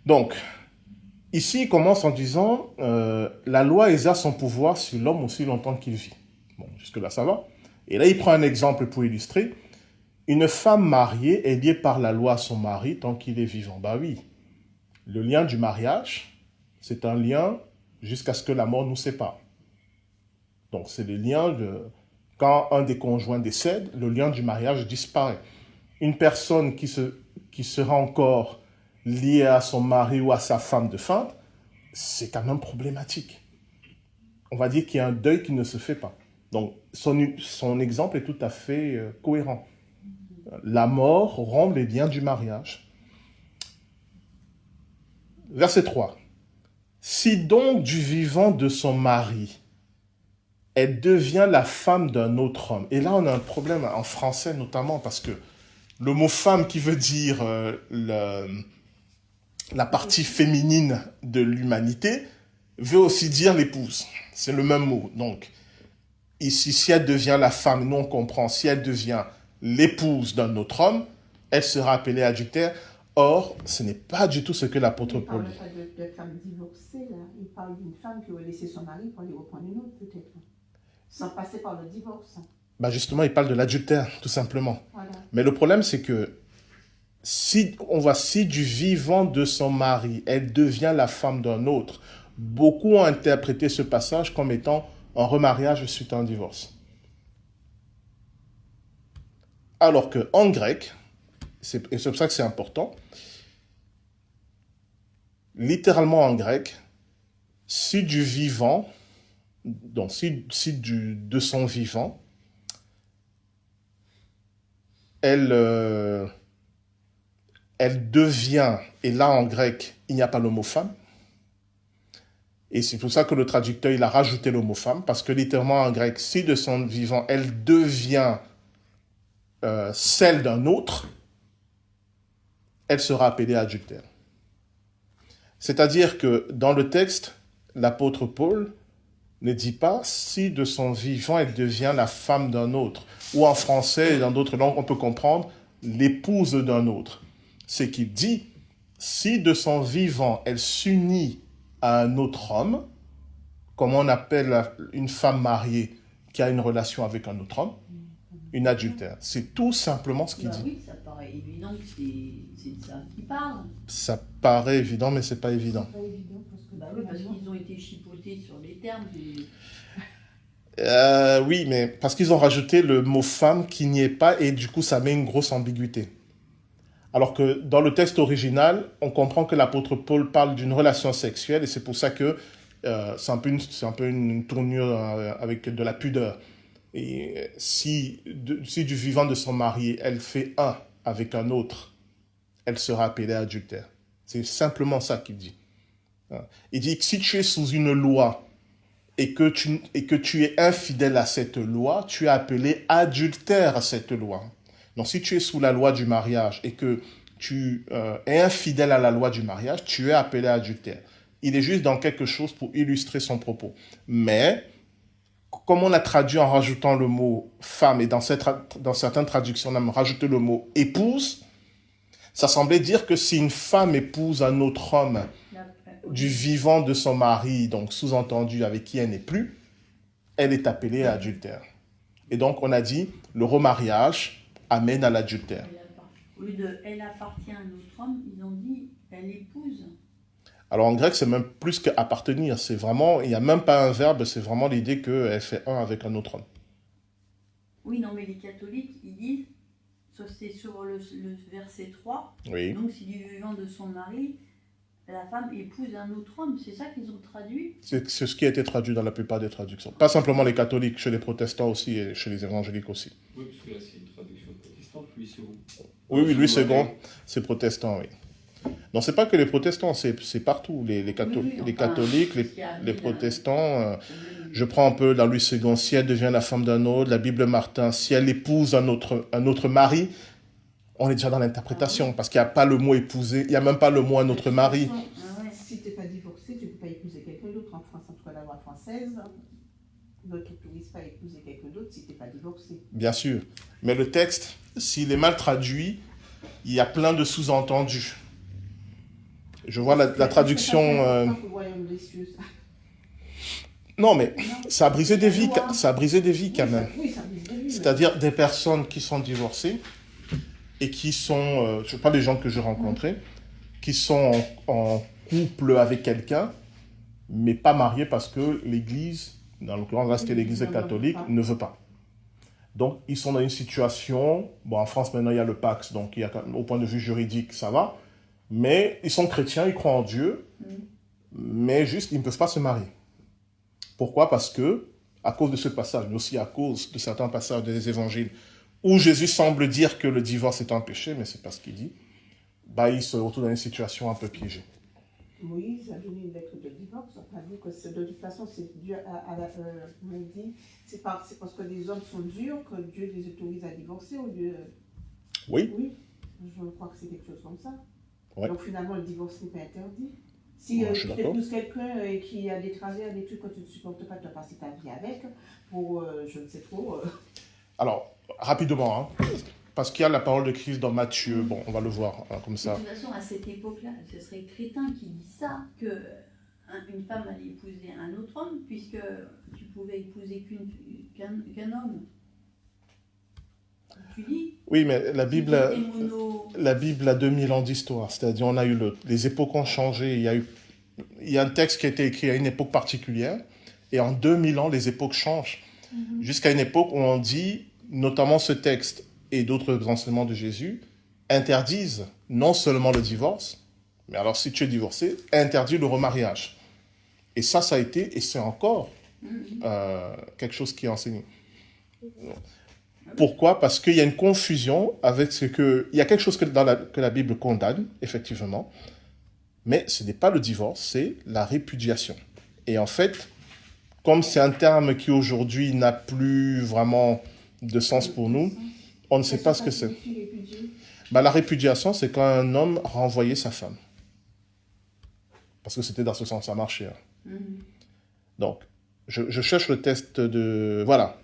Donc, ici il commence en disant la loi exerce son pouvoir sur l'homme aussi longtemps qu'il vit. Bon, jusque-là ça va. Et là il prend un exemple pour illustrer. Une femme mariée est liée par la loi à son mari tant qu'il est vivant. Bah oui. Le lien du mariage, c'est un lien jusqu'à ce que la mort nous sépare. Donc, c'est le lien quand un des conjoints décède, le lien du mariage disparaît. Une personne qui sera encore liée à son mari ou à sa femme de feinte, c'est quand même problématique. On va dire qu'il y a un deuil qui ne se fait pas. Donc, son exemple est tout à fait cohérent. La mort rompt les liens du mariage. Verset 3. Si donc du vivant de son mari, elle devient la femme d'un autre homme. Et là, on a un problème en français notamment parce que le mot femme qui veut dire la partie féminine de l'humanité veut aussi dire l'épouse. C'est le même mot. Donc, ici, si elle devient la femme, nous on comprend, si elle devient l'épouse d'un autre homme, elle sera appelée adultère. Or, ce n'est pas du tout ce que l'apôtre Il ne Paul parle dit. pas de femme divorcée, là. Il parle d'une femme qui aurait laissé son mari pour aller reprendre une autre, peut-être. Sans passer par le divorce. Bah justement, il parle de l'adultère, tout simplement. Voilà. Mais le problème, c'est que si du vivant de son mari, elle devient la femme d'un autre, beaucoup ont interprété ce passage comme étant un remariage suite à un divorce. Alors qu'en grec, et c'est pour ça que c'est important, littéralement en grec, si du vivant, donc de son vivant, elle devient, et là en grec, il n'y a pas le mot femme, et c'est pour ça que le traducteur, il a rajouté le mot femme, parce que littéralement en grec, si de son vivant, elle devient celle d'un autre, elle sera appelée adultère. C'est-à-dire que dans le texte, l'apôtre Paul ne dit pas si de son vivant elle devient la femme d'un autre. Ou en français et dans d'autres langues, on peut comprendre l'épouse d'un autre. C'est qu'il dit si de son vivant elle s'unit à un autre homme, comme on appelle une femme mariée qui a une relation avec un autre homme, une adultère. C'est tout simplement ce qu'il dit. Oui, ça paraît évident que c'est de ça qu'il parle. Ça paraît évident, mais c'est pas évident. C'est pas évident parce que Oui, parce qu'ils ont été chipotés sur les termes. Oui, mais parce qu'ils ont rajouté le mot femme qui n'y est pas et du coup ça met une grosse ambiguïté. Alors que dans le texte original, on comprend que l'apôtre Paul parle d'une relation sexuelle et c'est pour ça que c'est un peu une tournure avec de la pudeur. Et si du vivant de son mari, elle fait un avec un autre, elle sera appelée adultère. C'est simplement ça qu'il dit. Il dit que si tu es sous une loi et que tu es infidèle à cette loi, tu es appelé adultère à cette loi. Donc si tu es sous la loi du mariage et que tu es infidèle à la loi du mariage, tu es appelé adultère. Il est juste dans quelque chose pour illustrer son propos. Mais comme on a traduit en rajoutant le mot femme, et dans certaines traductions, on a rajouté le mot épouse, ça semblait dire que si une femme épouse un autre homme du vivant de son mari, donc sous-entendu avec qui elle n'est plus, elle est appelée adultère. Et donc on a dit, le remariage amène à l'adultère. Au lieu de « elle appartient à un autre homme », ils ont dit « elle épouse ». Alors en grec, c'est même plus qu'appartenir. C'est vraiment, il n'y a même pas un verbe, c'est vraiment l'idée qu'elle fait un avec un autre homme. Oui, non, mais les catholiques, ils disent, ça c'est sur le verset 3, Oui. donc si du vivant de son mari, la femme épouse un autre homme, c'est ça qu'ils ont traduit? C'est ce qui a été traduit dans la plupart des traductions. Pas simplement les catholiques, chez les protestants aussi et chez les évangéliques aussi. Oui, parce que là, c'est une traduction protestante, Louis II. Oui, Louis II, c'est protestant, oui. Non, c'est pas que les protestants, c'est partout. Les catholiques, les protestants. Je prends un peu dans Louis II, si elle devient la femme d'un autre, la Bible Martin, si elle épouse un autre mari, on est déjà dans l'interprétation, parce qu'il n'y a pas le mot épouser, il n'y a même pas le mot un autre mari. Si tu n'es pas divorcé, tu ne peux pas épouser quelqu'un d'autre. En France, en tout cas la loi française, ne t'autorise pas à épouser quelqu'un d'autre si tu n'es pas divorcé. Bien sûr. Mais le texte, s'il est mal traduit, il y a plein de sous-entendus. Je vois la traduction... Non, mais ça a brisé des vies, quand même. C'est-à-dire des personnes qui sont divorcées et qui sont, je ne sais pas les gens que j'ai rencontrés, qui sont en couple avec quelqu'un, mais pas mariés parce que l'Église, dans l'occurrence là c'était l'Église catholique, ne veut pas. Donc ils sont dans une situation, bon en France maintenant il y a le Pax, donc il y a, au point de vue juridique ça va, mais ils sont chrétiens, ils croient en Dieu, mais juste ils ne peuvent pas se marier. Pourquoi? Parce que, à cause de ce passage, mais aussi à cause de certains passages des évangiles, où Jésus semble dire que le divorce est un péché, mais c'est pas ce qu'il dit, bah, il se retrouve dans une situation un peu piégée. Moïse a donné une lettre de divorce. On a dit que de toute façon, c'est Dieu on a dit, c'est parce que les hommes sont durs que Dieu les autorise à divorcer au lieu. Oui. Oui, je crois que c'est quelque chose comme ça. Ouais. Donc finalement, le divorce n'est pas interdit. Si Ouais, je suis tu d'accord. épouses quelqu'un qui a des travers, des trucs que tu ne supportes pas, tu as passé ta vie avec, pour je ne sais trop. Alors, rapidement, hein, parce qu'il y a la parole de Christ dans Matthieu, bon, on va le voir hein, comme De ça. toute façon, à cette époque-là, ce serait crétin qui dit ça, que une femme allait épouser un autre homme, puisque tu pouvais épouser qu'un homme. Tu dis Oui, mais la Bible a 2000 ans d'histoire, c'est-à-dire on a eu les époques ont changé, il y a un texte qui a été écrit à une époque particulière, et en 2000 ans, les époques changent. Jusqu'à une époque où on dit, notamment ce texte et d'autres enseignements de Jésus, interdisent non seulement le divorce, mais alors si tu es divorcé, interdit le remariage. Et ça a été, et c'est encore quelque chose qui est enseigné. Pourquoi? Parce qu'il y a une confusion avec ce que... Il y a quelque chose que la Bible condamne, effectivement, mais ce n'est pas le divorce, c'est la répudiation. Et en fait, comme c'est un terme qui aujourd'hui n'a plus vraiment de sens pour nous, on ne sait pas ce que c'est. Bah, la répudiation, c'est quand un homme renvoyait sa femme. Parce que c'était dans ce sens, ça marchait. Hein. Donc, je cherche le test de... Voilà.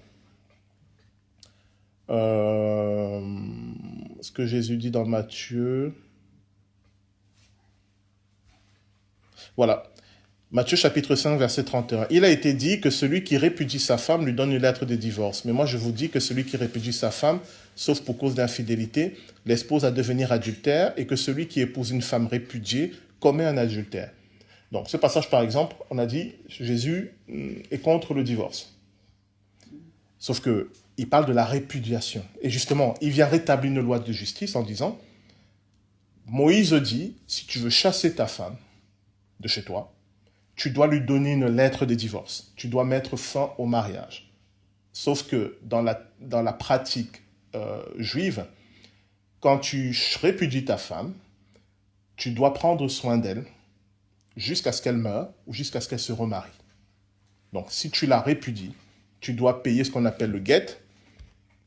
Ce que Jésus dit dans Matthieu. Voilà. Matthieu chapitre 5, verset 31. Il a été dit que celui qui répudie sa femme lui donne une lettre de divorce. Mais moi, je vous dis que celui qui répudie sa femme, sauf pour cause d'infidélité, l'expose à devenir adultère, et que celui qui épouse une femme répudiée commet un adultère. Donc, ce passage, par exemple, on a dit, Jésus est contre le divorce. Sauf que il parle de la répudiation. Et justement, il vient rétablir une loi de justice en disant, Moïse dit, si tu veux chasser ta femme de chez toi, tu dois lui donner une lettre de divorce. Tu dois mettre fin au mariage. Sauf que dans la pratique juive, quand tu répudies ta femme, tu dois prendre soin d'elle jusqu'à ce qu'elle meure ou jusqu'à ce qu'elle se remarie. Donc, si tu la répudies, tu dois payer ce qu'on appelle le guet,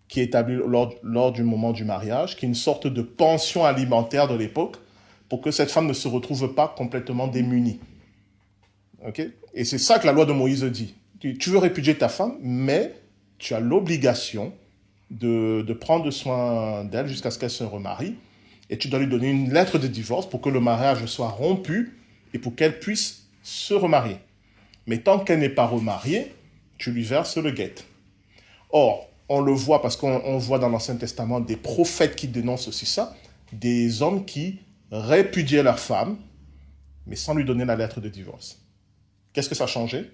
qui est établi lors du moment du mariage, qui est une sorte de pension alimentaire de l'époque, pour que cette femme ne se retrouve pas complètement démunie. Okay? Et c'est ça que la loi de Moïse dit. Tu veux répudier ta femme, mais tu as l'obligation de prendre soin d'elle jusqu'à ce qu'elle se remarie, et tu dois lui donner une lettre de divorce pour que le mariage soit rompu et pour qu'elle puisse se remarier. Mais tant qu'elle n'est pas remariée, tu lui verses le guet. Or, on le voit parce qu'on voit dans l'Ancien Testament des prophètes qui dénoncent aussi ça, des hommes qui répudiaient leur femme, mais sans lui donner la lettre de divorce. Qu'est-ce que ça changeait?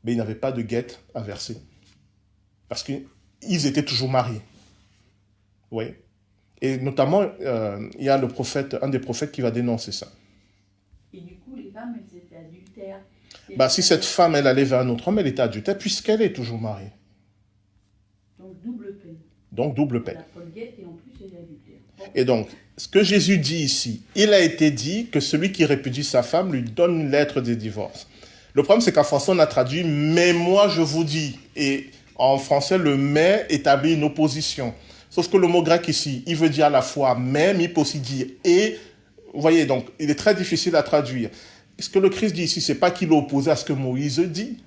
Mais ils n'avaient pas de guet à verser. Parce qu'ils étaient toujours mariés. Oui. Et notamment, il y a un des prophètes qui va dénoncer ça. Et du coup, les femmes, elles étaient adultères. Si cette femme, elle allait vers un autre homme, elle était adultère, puisqu'elle est toujours mariée. Donc, double peine. Donc, double peine. Elle a pas le guet et en plus, elle est adultère. Bon. Et donc, ce que Jésus dit ici, il a été dit que celui qui répudie sa femme lui donne une lettre de divorce. Le problème, c'est qu'en français, on a traduit « mais moi, je vous dis ». Et en français, le « mais » établit une opposition. Sauf que le mot grec ici, il veut dire à la fois « mais », mais il peut aussi dire « et ». Vous voyez, donc, il est très difficile à traduire. Ce que le Christ dit ici, c'est pas qu'il est opposé à ce que Moïse dit.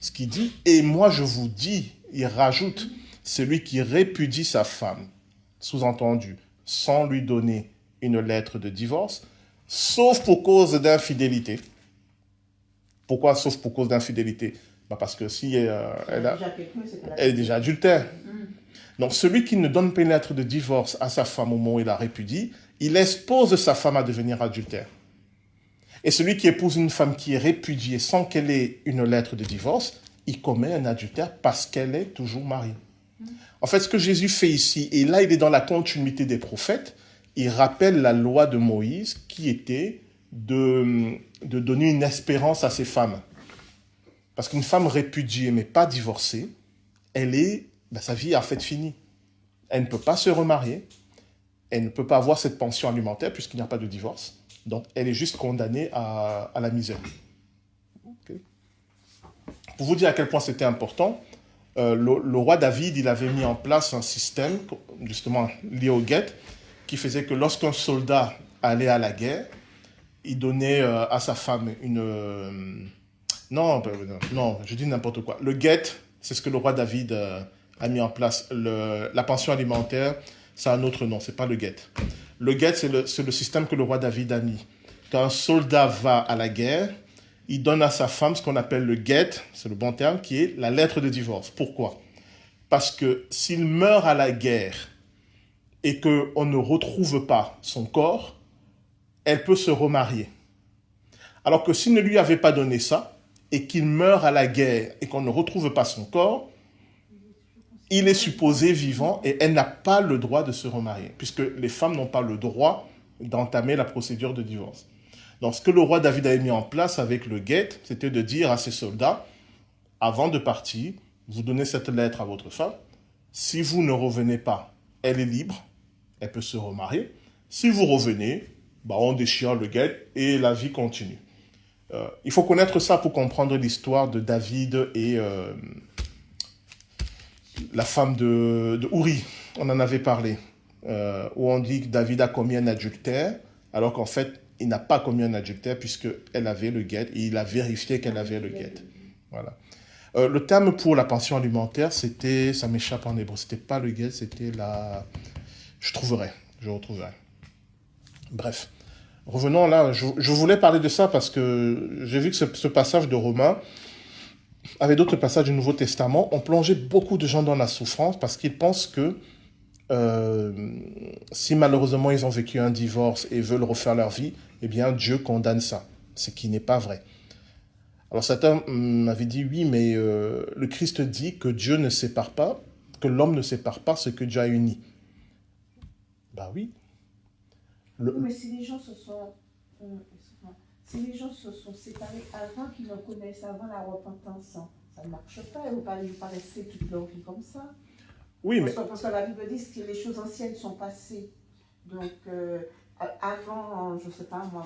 Ce qu'il dit « et moi, je vous dis », il rajoute « celui qui répudie sa femme », sous-entendu, sans lui donner une lettre de divorce, sauf pour cause d'infidélité. Pourquoi sauf pour cause d'infidélité? Parce que si elle est déjà adultère. Donc celui qui ne donne pas une lettre de divorce à sa femme au moment où il la répudie, il expose sa femme à devenir adultère. Et celui qui épouse une femme qui est répudiée sans qu'elle ait une lettre de divorce, il commet un adultère parce qu'elle est toujours mariée. En fait, ce que Jésus fait ici, et là il est dans la continuité des prophètes, il rappelle la loi de Moïse qui était de donner une espérance à ces femmes. Parce qu'une femme répudiée mais pas divorcée, sa vie est en fait finie. Elle ne peut pas se remarier, elle ne peut pas avoir cette pension alimentaire puisqu'il n'y a pas de divorce, Donc, elle est juste condamnée à la misère. Okay. Pour vous dire à quel point c'était important, le roi David, il avait mis en place un système, justement lié au guet, qui faisait que lorsqu'un soldat allait à la guerre, il donnait à sa femme une... non, je dis n'importe quoi. Le guet, c'est ce que le roi David a mis en place. La pension alimentaire, c'est un autre nom, c'est pas le guet. Le guet, c'est le système que le roi David a mis. Quand un soldat va à la guerre, il donne à sa femme ce qu'on appelle le guet, c'est le bon terme, qui est la lettre de divorce. Pourquoi? Parce que s'il meurt à la guerre et qu'on ne retrouve pas son corps, elle peut se remarier. Alors que s'il ne lui avait pas donné ça, et qu'il meurt à la guerre et qu'on ne retrouve pas son corps, il est supposé vivant et elle n'a pas le droit de se remarier, puisque les femmes n'ont pas le droit d'entamer la procédure de divorce. Donc, ce que le roi David avait mis en place avec le guet, c'était de dire à ses soldats, avant de partir, vous donnez cette lettre à votre femme. Si vous ne revenez pas, elle est libre, elle peut se remarier. Si vous revenez, on déchire le guet et la vie continue. Il faut connaître ça pour comprendre l'histoire de David et la femme de Uri. On en avait parlé, où on dit que David a commis un adultère, alors qu'en fait, il n'a pas commis un adultère puisqu'elle avait le guet et il a vérifié qu'elle avait le guet. Voilà. Le terme pour la pension alimentaire, c'était, ça m'échappe en hébreu, c'était pas le guet, c'était la... Je retrouverai. Bref. Revenons là, je voulais parler de ça parce que j'ai vu que ce passage de Romains, avec d'autres passages du Nouveau Testament, ont plongé beaucoup de gens dans la souffrance parce qu'ils pensent que si malheureusement ils ont vécu un divorce et veulent refaire leur vie, eh bien Dieu condamne ça, ce qui n'est pas vrai. Alors certains m'avaient dit oui, mais le Christ dit que Dieu ne sépare pas, que l'homme ne sépare pas ce que Dieu a uni. Oui. Mais si les gens se sont séparés avant qu'ils ne connaissent, avant la repentance, ça ne marche pas. Ils ne vont pas rester toute leur vie comme ça. Oui, parce que la Bible dit que les choses anciennes sont passées. Donc, avant, je ne sais pas, moi,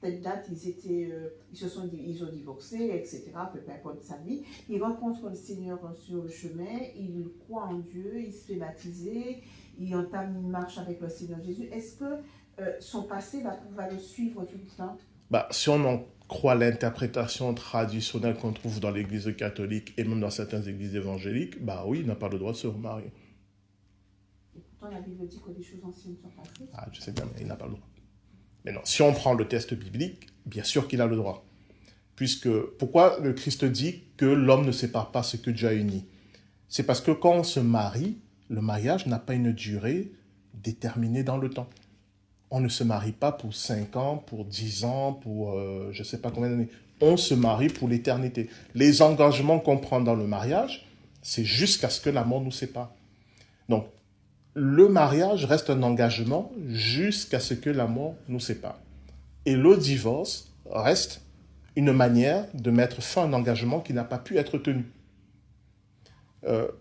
telle date, ils ont divorcé, etc. Peu importe sa vie. Ils rencontrent le Seigneur sur le chemin, ils croient en Dieu, ils se fait baptiser, ils entament une marche avec le Seigneur Jésus. Est-ce que son passé va le suivre tout le temps? Si on en croit l'interprétation traditionnelle qu'on trouve dans l'Église catholique et même dans certaines églises évangéliques, oui, il n'a pas le droit de se remarier. Et pourtant, la Bible dit que les choses anciennes sont passées. Je sais bien, mais il n'a pas le droit. Mais non, si on prend le texte biblique, bien sûr qu'il a le droit. Pourquoi le Christ dit que l'homme ne sépare pas ce que Dieu a uni? C'est parce que quand on se marie, le mariage n'a pas une durée déterminée dans le temps. On ne se marie pas pour 5 ans, pour 10 ans, pour je ne sais pas combien d'années. On se marie pour l'éternité. Les engagements qu'on prend dans le mariage, c'est jusqu'à ce que la mort nous sépare. Donc, le mariage reste un engagement jusqu'à ce que la mort nous sépare. Et le divorce reste une manière de mettre fin à un engagement qui n'a pas pu être tenu.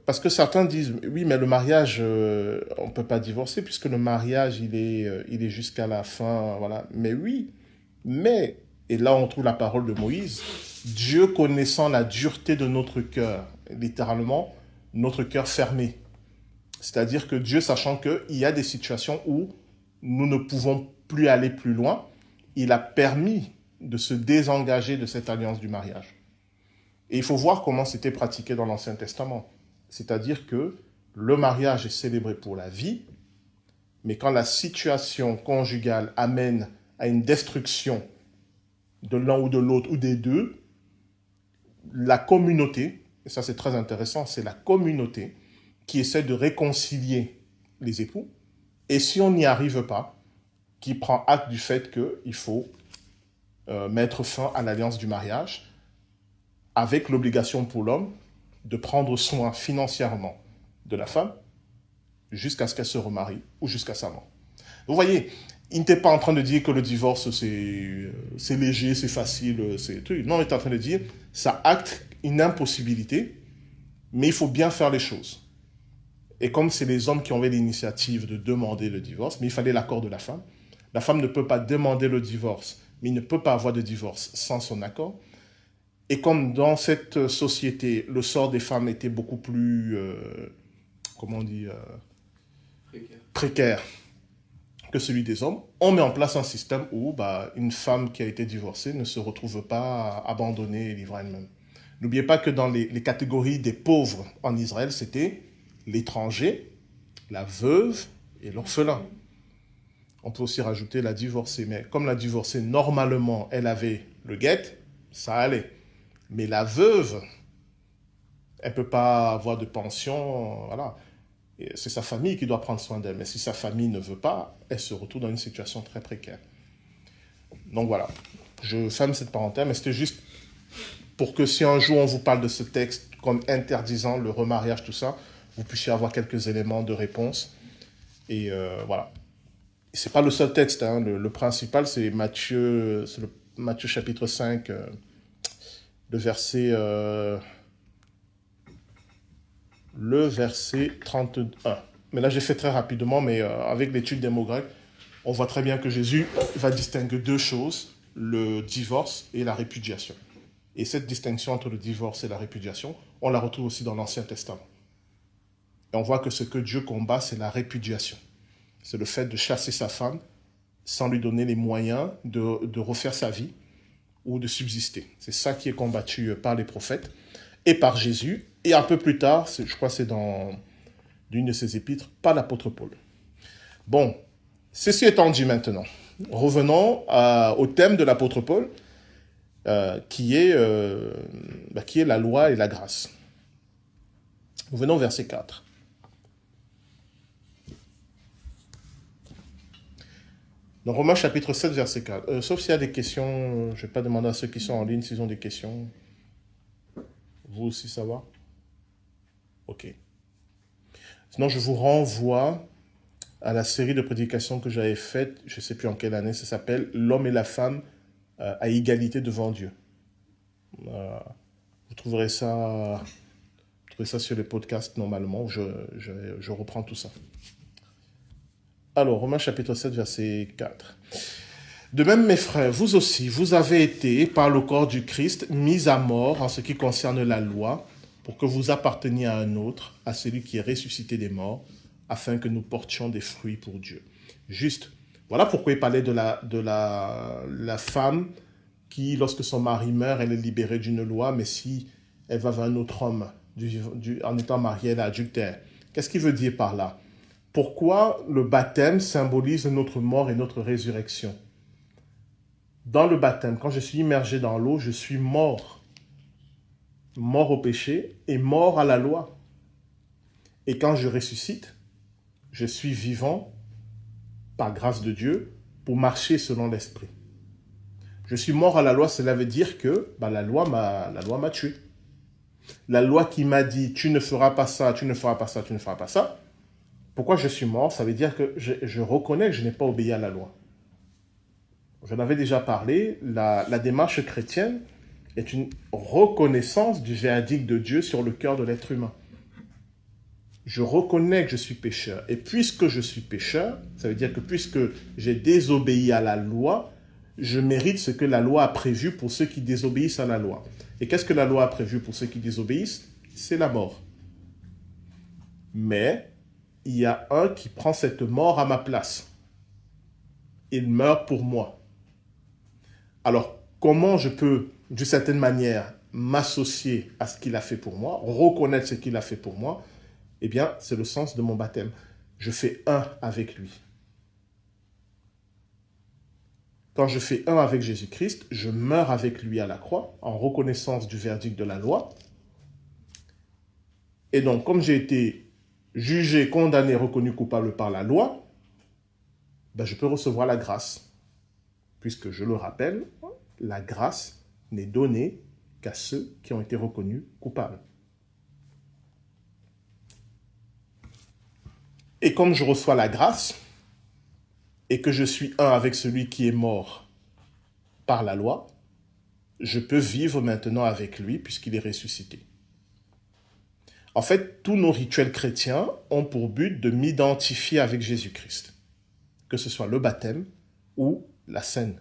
Parce que certains disent, oui, mais le mariage, on ne peut pas divorcer puisque le mariage, il est jusqu'à la fin. Voilà. Mais oui, et là on trouve la parole de Moïse, Dieu connaissant la dureté de notre cœur, littéralement, notre cœur fermé. C'est-à-dire que Dieu, sachant qu'il y a des situations où nous ne pouvons plus aller plus loin, il a permis de se désengager de cette alliance du mariage. Et il faut voir comment c'était pratiqué dans l'Ancien Testament. C'est-à-dire que le mariage est célébré pour la vie, mais quand la situation conjugale amène à une destruction de l'un ou de l'autre ou des deux, la communauté, et ça c'est très intéressant, c'est la communauté qui essaie de réconcilier les époux, et si on n'y arrive pas, qui prend acte du fait qu'il faut mettre fin à l'alliance du mariage, avec l'obligation pour l'homme de prendre soin financièrement de la femme jusqu'à ce qu'elle se remarie ou jusqu'à sa mort. Vous voyez, il n'était pas en train de dire que le divorce, c'est léger, c'est facile, c'est tout. Non, il est en train de dire ça acte une impossibilité, mais il faut bien faire les choses. Et comme c'est les hommes qui avaient l'initiative de demander le divorce, mais il fallait l'accord de la femme, La femme ne peut pas demander le divorce, mais il ne peut pas avoir de divorce sans son accord. Et comme dans cette société, le sort des femmes était beaucoup plus, comment on dit, Précaire. précaire que celui des hommes, on met en place un système où une femme qui a été divorcée ne se retrouve pas abandonnée et livrée à elle-même. N'oubliez pas que dans les catégories des pauvres en Israël, c'était l'étranger, la veuve et l'orphelin. On peut aussi rajouter la divorcée, mais comme la divorcée, normalement, elle avait le guet, ça allait. Mais la veuve, elle ne peut pas avoir de pension, voilà. Et c'est sa famille qui doit prendre soin d'elle. Mais si sa famille ne veut pas, elle se retrouve dans une situation très précaire. Donc voilà, je ferme cette parenthèse, mais c'était juste pour que si un jour on vous parle de ce texte comme interdisant le remariage, tout ça, vous puissiez avoir quelques éléments de réponse. Et voilà. Ce n'est pas le seul texte, hein. Le principal, c'est Matthieu chapitre 5, le verset 31. Mais là, j'ai fait très rapidement, mais avec l'étude des mots grecs, on voit très bien que Jésus va distinguer deux choses, le divorce et la répudiation. Et cette distinction entre le divorce et la répudiation, on la retrouve aussi dans l'Ancien Testament. Et on voit que ce que Dieu combat, c'est la répudiation. C'est le fait de chasser sa femme sans lui donner les moyens de refaire sa vie ou de subsister. C'est ça qui est combattu par les prophètes et par Jésus. Et un peu plus tard, je crois que c'est dans l'une de ses épîtres, par l'apôtre Paul. Bon, ceci étant dit maintenant, revenons au thème de l'apôtre Paul, qui est la loi et la grâce. Nous venons au verset 4. Dans Romains chapitre 7, verset 4. Sauf s'il y a des questions, je ne vais pas demander à ceux qui sont en ligne s'ils ont des questions. Vous aussi, ça va? Ok. Sinon, je vous renvoie à la série de prédications que j'avais faite, je ne sais plus en quelle année, ça s'appelle « L'homme et la femme à égalité devant Dieu ». Vous trouverez ça sur les podcasts normalement, je reprends tout ça. Alors, Romains chapitre 7, verset 4. De même, mes frères, vous aussi, vous avez été, par le corps du Christ, mis à mort en ce qui concerne la loi, pour que vous apparteniez à un autre, à celui qui est ressuscité des morts, afin que nous portions des fruits pour Dieu. Juste, voilà pourquoi il parlait de la femme qui, lorsque son mari meurt, elle est libérée d'une loi, mais si elle va vers un autre homme, en étant mariée, elle est adultère. Qu'est-ce qu'il veut dire par là? Pourquoi le baptême symbolise notre mort et notre résurrection? Dans le baptême, quand je suis immergé dans l'eau, je suis mort. Mort au péché et mort à la loi. Et quand je ressuscite, je suis vivant par grâce de Dieu pour marcher selon l'esprit. Je suis mort à la loi, cela veut dire que la loi m'a tué. La loi qui m'a dit tu ne feras pas ça, tu ne feras pas ça, tu ne feras pas ça. Pourquoi je suis mort? Ça veut dire que je reconnais que je n'ai pas obéi à la loi. J'en avais déjà parlé, la démarche chrétienne est une reconnaissance du verdict de Dieu sur le cœur de l'être humain. Je reconnais que je suis pécheur. Et puisque je suis pécheur, ça veut dire que puisque j'ai désobéi à la loi, je mérite ce que la loi a prévu pour ceux qui désobéissent à la loi. Et qu'est-ce que la loi a prévu pour ceux qui désobéissent? C'est la mort. Mais il y a un qui prend cette mort à ma place. Il meurt pour moi. Alors, comment je peux, d'une certaine manière, m'associer à ce qu'il a fait pour moi, reconnaître ce qu'il a fait pour moi? Eh bien, c'est le sens de mon baptême. Je fais un avec lui. Quand je fais un avec Jésus-Christ, je meurs avec lui à la croix, en reconnaissance du verdict de la loi. Et donc, comme j'ai été jugé, condamné, reconnu coupable par la loi, je peux recevoir la grâce. Puisque, je le rappelle, la grâce n'est donnée qu'à ceux qui ont été reconnus coupables. Et comme je reçois la grâce, et que je suis un avec celui qui est mort par la loi, je peux vivre maintenant avec lui puisqu'il est ressuscité. En fait, tous nos rituels chrétiens ont pour but de m'identifier avec Jésus-Christ. Que ce soit le baptême, ou la scène.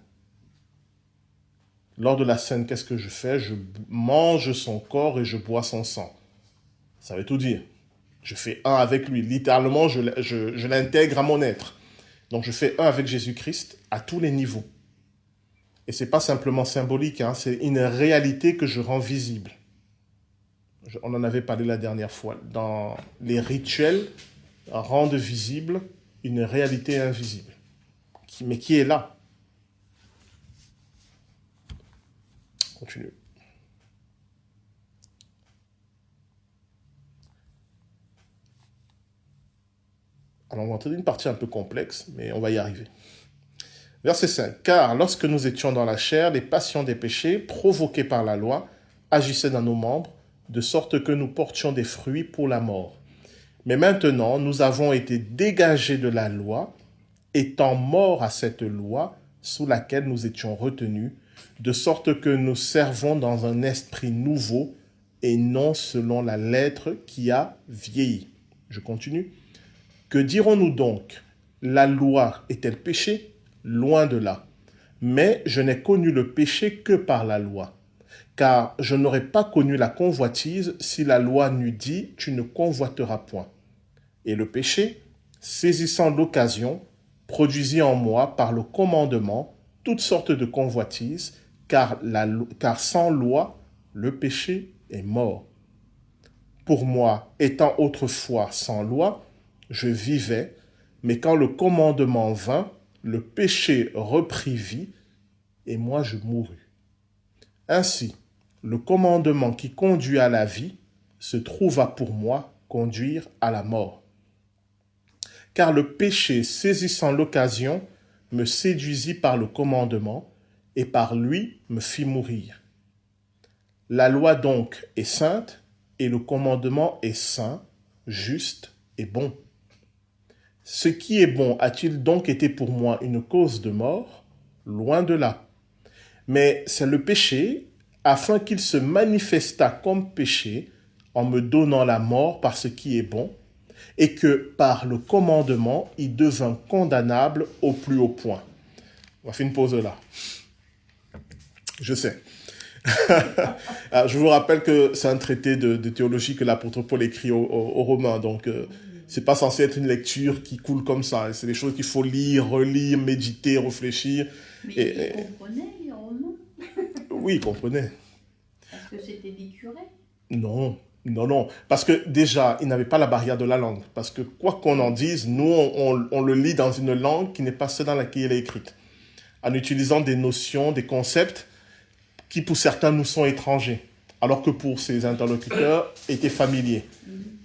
Lors de la scène, qu'est-ce que je fais? Je mange son corps et je bois son sang. Ça veut tout dire. Je fais un avec lui. Littéralement, je l'intègre à mon être. Donc, je fais un avec Jésus-Christ à tous les niveaux. Et ce n'est pas simplement symbolique, hein, c'est une réalité que je rends visible. On en avait parlé la dernière fois. Dans les rituels, rendent visible une réalité invisible. Mais qui est là? Continue. Alors, on va entrer dans une partie un peu complexe, mais on va y arriver. Verset 5. Car lorsque nous étions dans la chair, les passions des péchés, provoquées par la loi, agissaient dans nos membres, de sorte que nous portions des fruits pour la mort. Mais maintenant, nous avons été dégagés de la loi, étant morts à cette loi sous laquelle nous étions retenus, de sorte que nous servons dans un esprit nouveau et non selon la lettre qui a vieilli. Je continue. Que dirons-nous donc? La loi est-elle péché? Loin de là. Mais je n'ai connu le péché que par la loi. Car je n'aurais pas connu la convoitise si la loi n'eût dit « tu ne convoiteras point ». Et le péché, saisissant l'occasion, produisit en moi par le commandement toutes sortes de convoitises, car sans loi, le péché est mort. Pour moi, étant autrefois sans loi, je vivais, mais quand le commandement vint, le péché reprit vie, et moi je mourus. Ainsi, le commandement qui conduit à la vie se trouva pour moi conduire à la mort. Car le péché, saisissant l'occasion, me séduisit par le commandement, et par lui me fit mourir. La loi donc est sainte, et le commandement est saint, juste et bon. Ce qui est bon a-t-il donc été pour moi une cause de mort? Loin de là. Mais c'est le péché, afin qu'il se manifestât comme péché, en me donnant la mort par ce qui est bon, et que par le commandement, il devint condamnable au plus haut point. On va faire une pause là. Je sais. Alors, je vous rappelle que c'est un traité de théologie que l'apôtre Paul écrit aux Romains, donc c'est pas censé être une lecture qui coule comme ça. C'est des choses qu'il faut lire, relire, méditer, réfléchir. Mais il comprenait les Romains? Oui, il comprenait. Parce que c'était des curés? Non. Parce que déjà, il n'avait pas la barrière de la langue. Parce que quoi qu'on en dise, nous, on le lit dans une langue qui n'est pas celle dans laquelle elle est écrite. En utilisant des notions, des concepts qui pour certains nous sont étrangers, alors que pour ses interlocuteurs étaient familiers.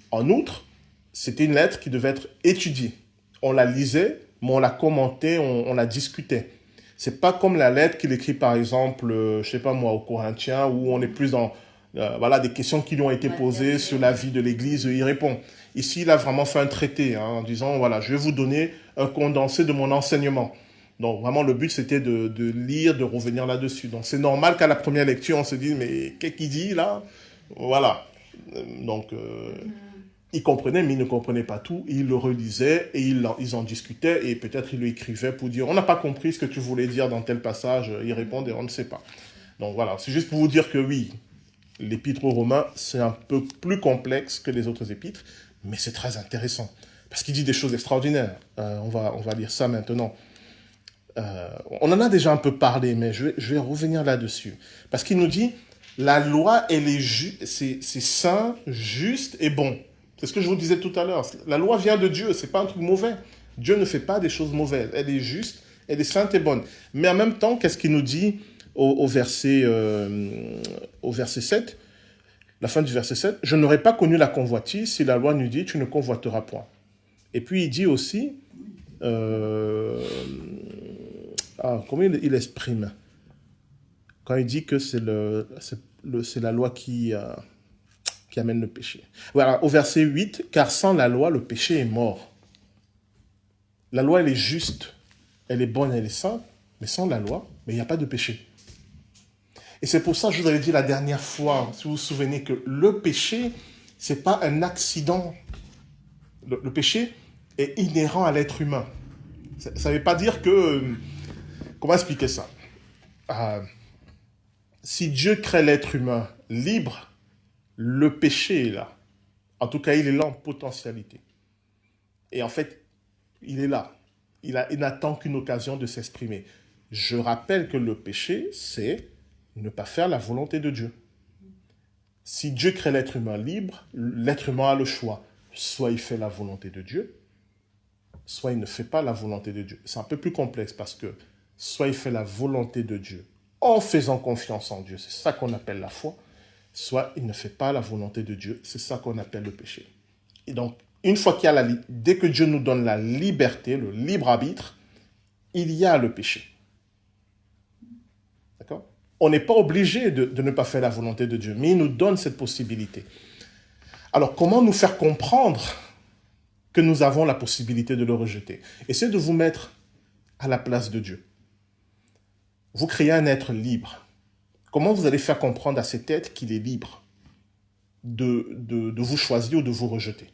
En outre, c'était une lettre qui devait être étudiée. On la lisait, mais on la commentait, on la discutait. C'est pas comme la lettre qu'il écrit par exemple, je sais pas moi, aux Corinthiens, où on est plus dans des questions qui lui ont été posées sur la vie de l'Église, il répond. Ici, il a vraiment fait un traité en disant, voilà, je vais vous donner un condensé de mon enseignement. Donc vraiment, le but, c'était de lire, de revenir là-dessus. Donc c'est normal qu'à la première lecture, on se dise, mais qu'est-ce qu'il dit là? Voilà. Donc, il comprenait, mais il ne comprenait pas tout. Il le relisait et ils en discutaient et peut-être il lui écrivait pour dire, on n'a pas compris ce que tu voulais dire dans tel passage. Il répondait, on ne sait pas. Donc voilà, c'est juste pour vous dire que oui, l'épître aux Romains, c'est un peu plus complexe que les autres épîtres, mais c'est très intéressant parce qu'il dit des choses extraordinaires. On va lire ça maintenant. On en a déjà un peu parlé, mais je vais revenir là-dessus. Parce qu'il nous dit, la loi, elle est c'est saint, juste et bon. C'est ce que je vous disais tout à l'heure. La loi vient de Dieu, c'est pas un truc mauvais. Dieu ne fait pas des choses mauvaises. Elle est juste, elle est sainte et bonne. Mais en même temps, qu'est-ce qu'il nous dit au verset 7, la fin du verset 7, « Je n'aurais pas connu la convoitise si la loi nous dit, tu ne convoiteras point. » Et puis il dit aussi, comment il exprime quand il dit que c'est la loi qui amène le péché. Voilà, au verset 8, « Car sans la loi, le péché est mort. » La loi, elle est juste, elle est bonne, elle est sainte, mais sans la loi, il n'y a pas de péché. Et c'est pour ça que je vous avais dit la dernière fois, si vous vous souvenez, que le péché, ce n'est pas un accident. Le péché est inhérent à l'être humain. Ça ne veut pas dire que Comment expliquer ça? Si Dieu crée l'être humain libre, le péché est là. En tout cas, il est là en potentialité. Et en fait, il est là. Il n'attend qu'une occasion de s'exprimer. Je rappelle que le péché, c'est ne pas faire la volonté de Dieu. Si Dieu crée l'être humain libre, l'être humain a le choix. Soit il fait la volonté de Dieu, soit il ne fait pas la volonté de Dieu. C'est un peu plus complexe parce que soit il fait la volonté de Dieu en faisant confiance en Dieu, c'est ça qu'on appelle la foi, soit il ne fait pas la volonté de Dieu, c'est ça qu'on appelle le péché. Et donc, une fois qu'il y a dès que Dieu nous donne la liberté, le libre arbitre, il y a le péché. D'accord? On n'est pas obligé de ne pas faire la volonté de Dieu, mais il nous donne cette possibilité. Alors, comment nous faire comprendre que nous avons la possibilité de le rejeter? Essayez de vous mettre à la place de Dieu. Vous créez un être libre. Comment vous allez faire comprendre à cet être qu'il est libre de vous choisir ou de vous rejeter?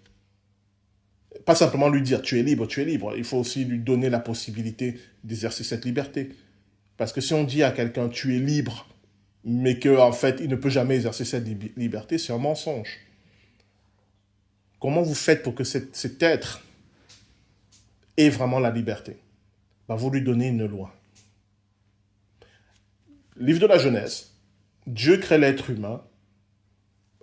Pas simplement lui dire tu es libre, tu es libre. Il faut aussi lui donner la possibilité d'exercer cette liberté. Parce que si on dit à quelqu'un tu es libre, mais qu'en fait il ne peut jamais exercer cette liberté, c'est un mensonge. Comment vous faites pour que cet être ait vraiment la liberté? Vous lui donnez une loi. Livre de la Genèse, Dieu crée l'être humain.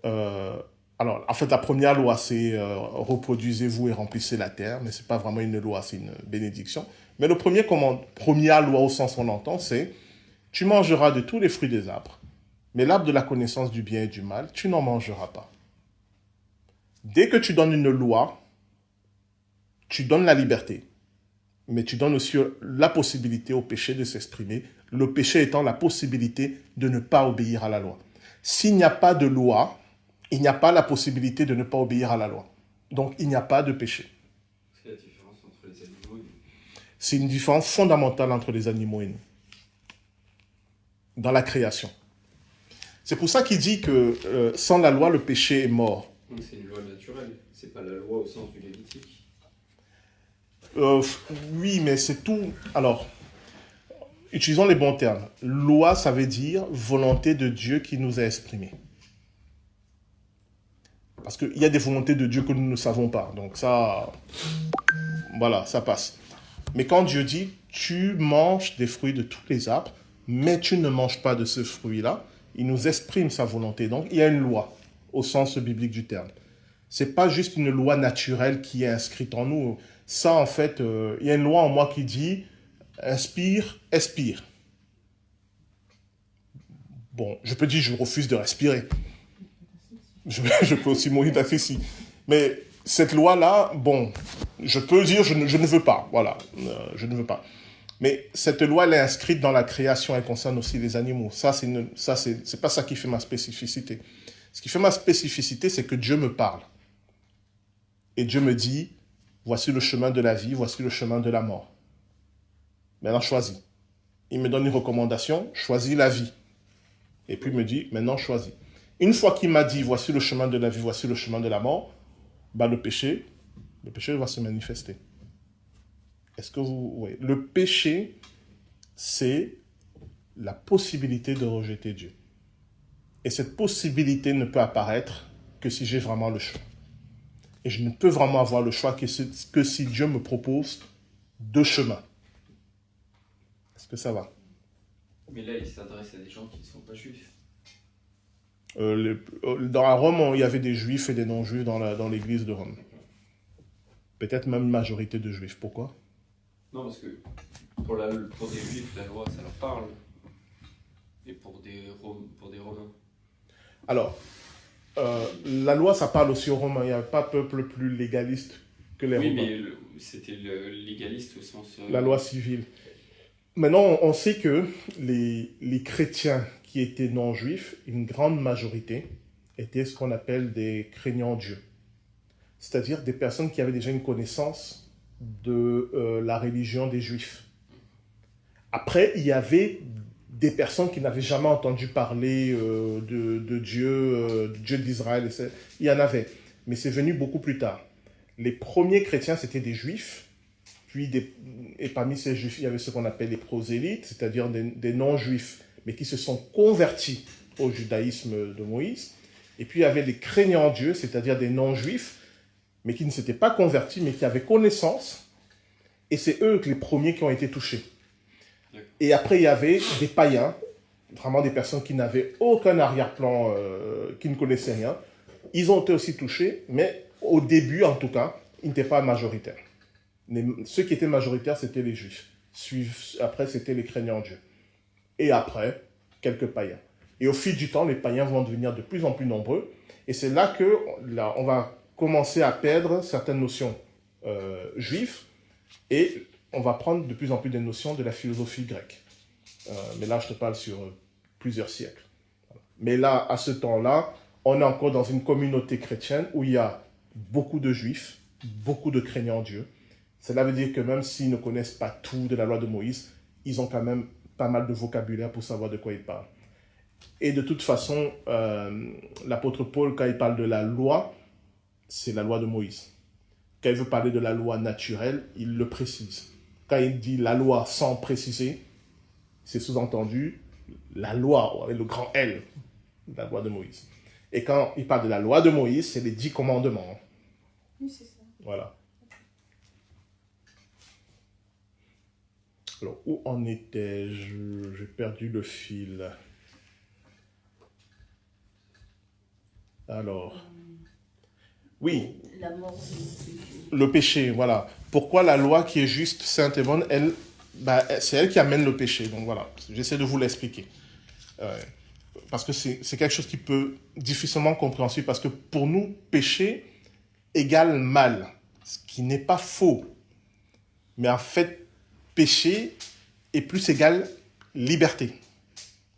Alors, en fait, la première loi, c'est reproduisez-vous et remplissez la terre, mais ce n'est pas vraiment une loi, c'est une bénédiction. Mais le première loi au sens qu'on l'entend, c'est tu mangeras de tous les fruits des arbres, mais l'arbre de la connaissance du bien et du mal, tu n'en mangeras pas. Dès que tu donnes une loi, tu donnes la liberté, mais tu donnes aussi la possibilité au péché de s'exprimer, le péché étant la possibilité de ne pas obéir à la loi. S'il n'y a pas de loi, il n'y a pas la possibilité de ne pas obéir à la loi. Donc, il n'y a pas de péché. C'est la différence entre les animaux et nous. C'est une différence fondamentale entre les animaux et nous. Dans la création. C'est pour ça qu'il dit que sans la loi, le péché est mort. Donc c'est une loi naturelle, c'est pas la loi au sens du Lévitique. Oui, mais c'est tout. Alors, utilisons les bons termes. Loi, ça veut dire volonté de Dieu qui nous a exprimée. Parce qu'il y a des volontés de Dieu que nous ne savons pas. Donc ça, voilà, ça passe. Mais quand Dieu dit, tu manges des fruits de tous les arbres, mais tu ne manges pas de ce fruit-là, il nous exprime sa volonté. Donc il y a une loi, au sens biblique du terme. Ce n'est pas juste une loi naturelle qui est inscrite en nous. Ça, en fait, il y a une loi en moi qui dit, inspire, expire. Bon, je peux dire, je refuse de respirer. Je peux aussi mourir d'asphyxie. Mais cette loi-là, bon, je peux dire, je ne veux pas. Voilà, je ne veux pas. Mais cette loi, elle est inscrite dans la création, elle concerne aussi les animaux. C'est pas ça qui fait ma spécificité. Ce qui fait ma spécificité, c'est que Dieu me parle. Et Dieu me dit, voici le chemin de la vie, voici le chemin de la mort. Maintenant, choisis. Il me donne une recommandation, choisis la vie. Et puis il me dit, maintenant, choisis. Une fois qu'il m'a dit, voici le chemin de la vie, voici le chemin de la mort, le péché va se manifester. Est-ce que vous voyez? Le péché, c'est la possibilité de rejeter Dieu. Et cette possibilité ne peut apparaître que si j'ai vraiment le choix. Et je ne peux vraiment avoir le choix que si Dieu me propose deux chemins. Est-ce que ça va? Mais là, il s'adresse à des gens qui ne sont pas juifs. Dans Rome, il y avait des juifs et des non-juifs dans l'église de Rome. Peut-être même une majorité de juifs. Pourquoi? Non, parce que pour des juifs, la loi, ça leur parle. Et pour des Romains. Alors, la loi, ça parle aussi aux Romains. Il n'y a pas peuple plus légaliste que les Romains. Oui, mais c'était le légaliste au sens... La loi civile. Maintenant, on sait que les chrétiens qui étaient non-juifs, une grande majorité, étaient ce qu'on appelle des craignants Dieu. C'est-à-dire des personnes qui avaient déjà une connaissance de la religion des Juifs. Après, il y avait des personnes qui n'avaient jamais entendu parler de Dieu, Dieu d'Israël. Il y en avait, mais c'est venu beaucoup plus tard. Les premiers chrétiens, c'était des Juifs et parmi ces juifs, il y avait ce qu'on appelle les prosélytes, c'est-à-dire des non-juifs, mais qui se sont convertis au judaïsme de Moïse. Et puis il y avait les craignants Dieu, c'est-à-dire des non-juifs, mais qui ne s'étaient pas convertis, mais qui avaient connaissance. Et c'est eux les premiers qui ont été touchés. Et après, il y avait des païens, vraiment des personnes qui n'avaient aucun arrière-plan, qui ne connaissaient rien. Ils ont été aussi touchés, mais au début, en tout cas, ils n'étaient pas majoritaires. Ceux qui étaient majoritaires, c'était les juifs. Après, c'était les craignants Dieu. Et après, quelques païens. Et au fil du temps, les païens vont devenir de plus en plus nombreux. Et c'est là on va commencer à perdre certaines notions juives. Et on va prendre de plus en plus des notions de la philosophie grecque. Mais là, je te parle sur plusieurs siècles. Mais là, à ce temps-là, on est encore dans une communauté chrétienne où il y a beaucoup de juifs, beaucoup de craignants Dieu. Cela veut dire que même s'ils ne connaissent pas tout de la loi de Moïse, ils ont quand même pas mal de vocabulaire pour savoir de quoi ils parlent. Et de toute façon, l'apôtre Paul, quand il parle de la loi, c'est la loi de Moïse. Quand il veut parler de la loi naturelle, il le précise. Quand il dit la loi sans préciser, c'est sous-entendu la loi, avec le grand L, la loi de Moïse. Et quand il parle de la loi de Moïse, c'est les 10 commandements. Oui, c'est ça. Voilà. Alors, où en étais-je? J'ai perdu le fil. Alors, oui, La mort du péché. le péché, voilà. Pourquoi la loi qui est juste, sainte et bonne, c'est elle qui amène le péché. Donc voilà, j'essaie de vous l'expliquer. Parce que c'est quelque chose qui peut difficilement compréhensible, parce que pour nous, péché égale mal, ce qui n'est pas faux. Mais en fait, péché est plus égal liberté.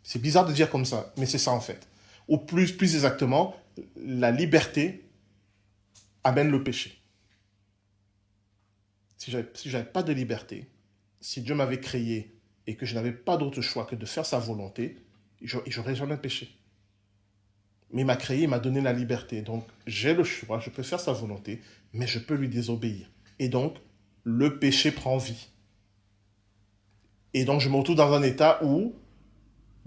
C'est bizarre de dire comme ça, mais c'est ça en fait. Ou plus exactement, la liberté amène le péché. Si j'avais pas de liberté, si Dieu m'avait créé et que je n'avais pas d'autre choix que de faire sa volonté, j'aurais jamais péché. Mais il m'a créé, il m'a donné la liberté. Donc, j'ai le choix, je peux faire sa volonté, mais je peux lui désobéir. Et donc, le péché prend vie. Et donc, je me retrouve dans un état où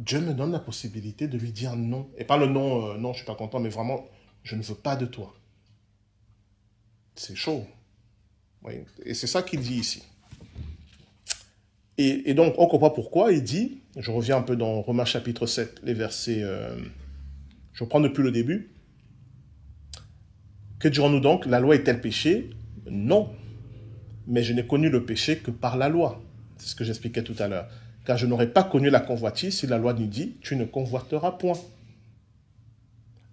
Dieu me donne la possibilité de lui dire non. Et pas le non, non, je suis pas content, mais vraiment, je ne veux pas de toi. C'est chaud. Oui. Et c'est ça qu'il dit ici. Et donc, on comprend pourquoi il dit, je reviens un peu dans Romains chapitre 7, les versets, je reprends depuis le début. Que dirons-nous donc? La loi est-elle péché? Non. Mais je n'ai connu le péché que par la loi. C'est ce que j'expliquais tout à l'heure. Car je n'aurais pas connu la convoitise si la loi nous dit, tu ne convoiteras point.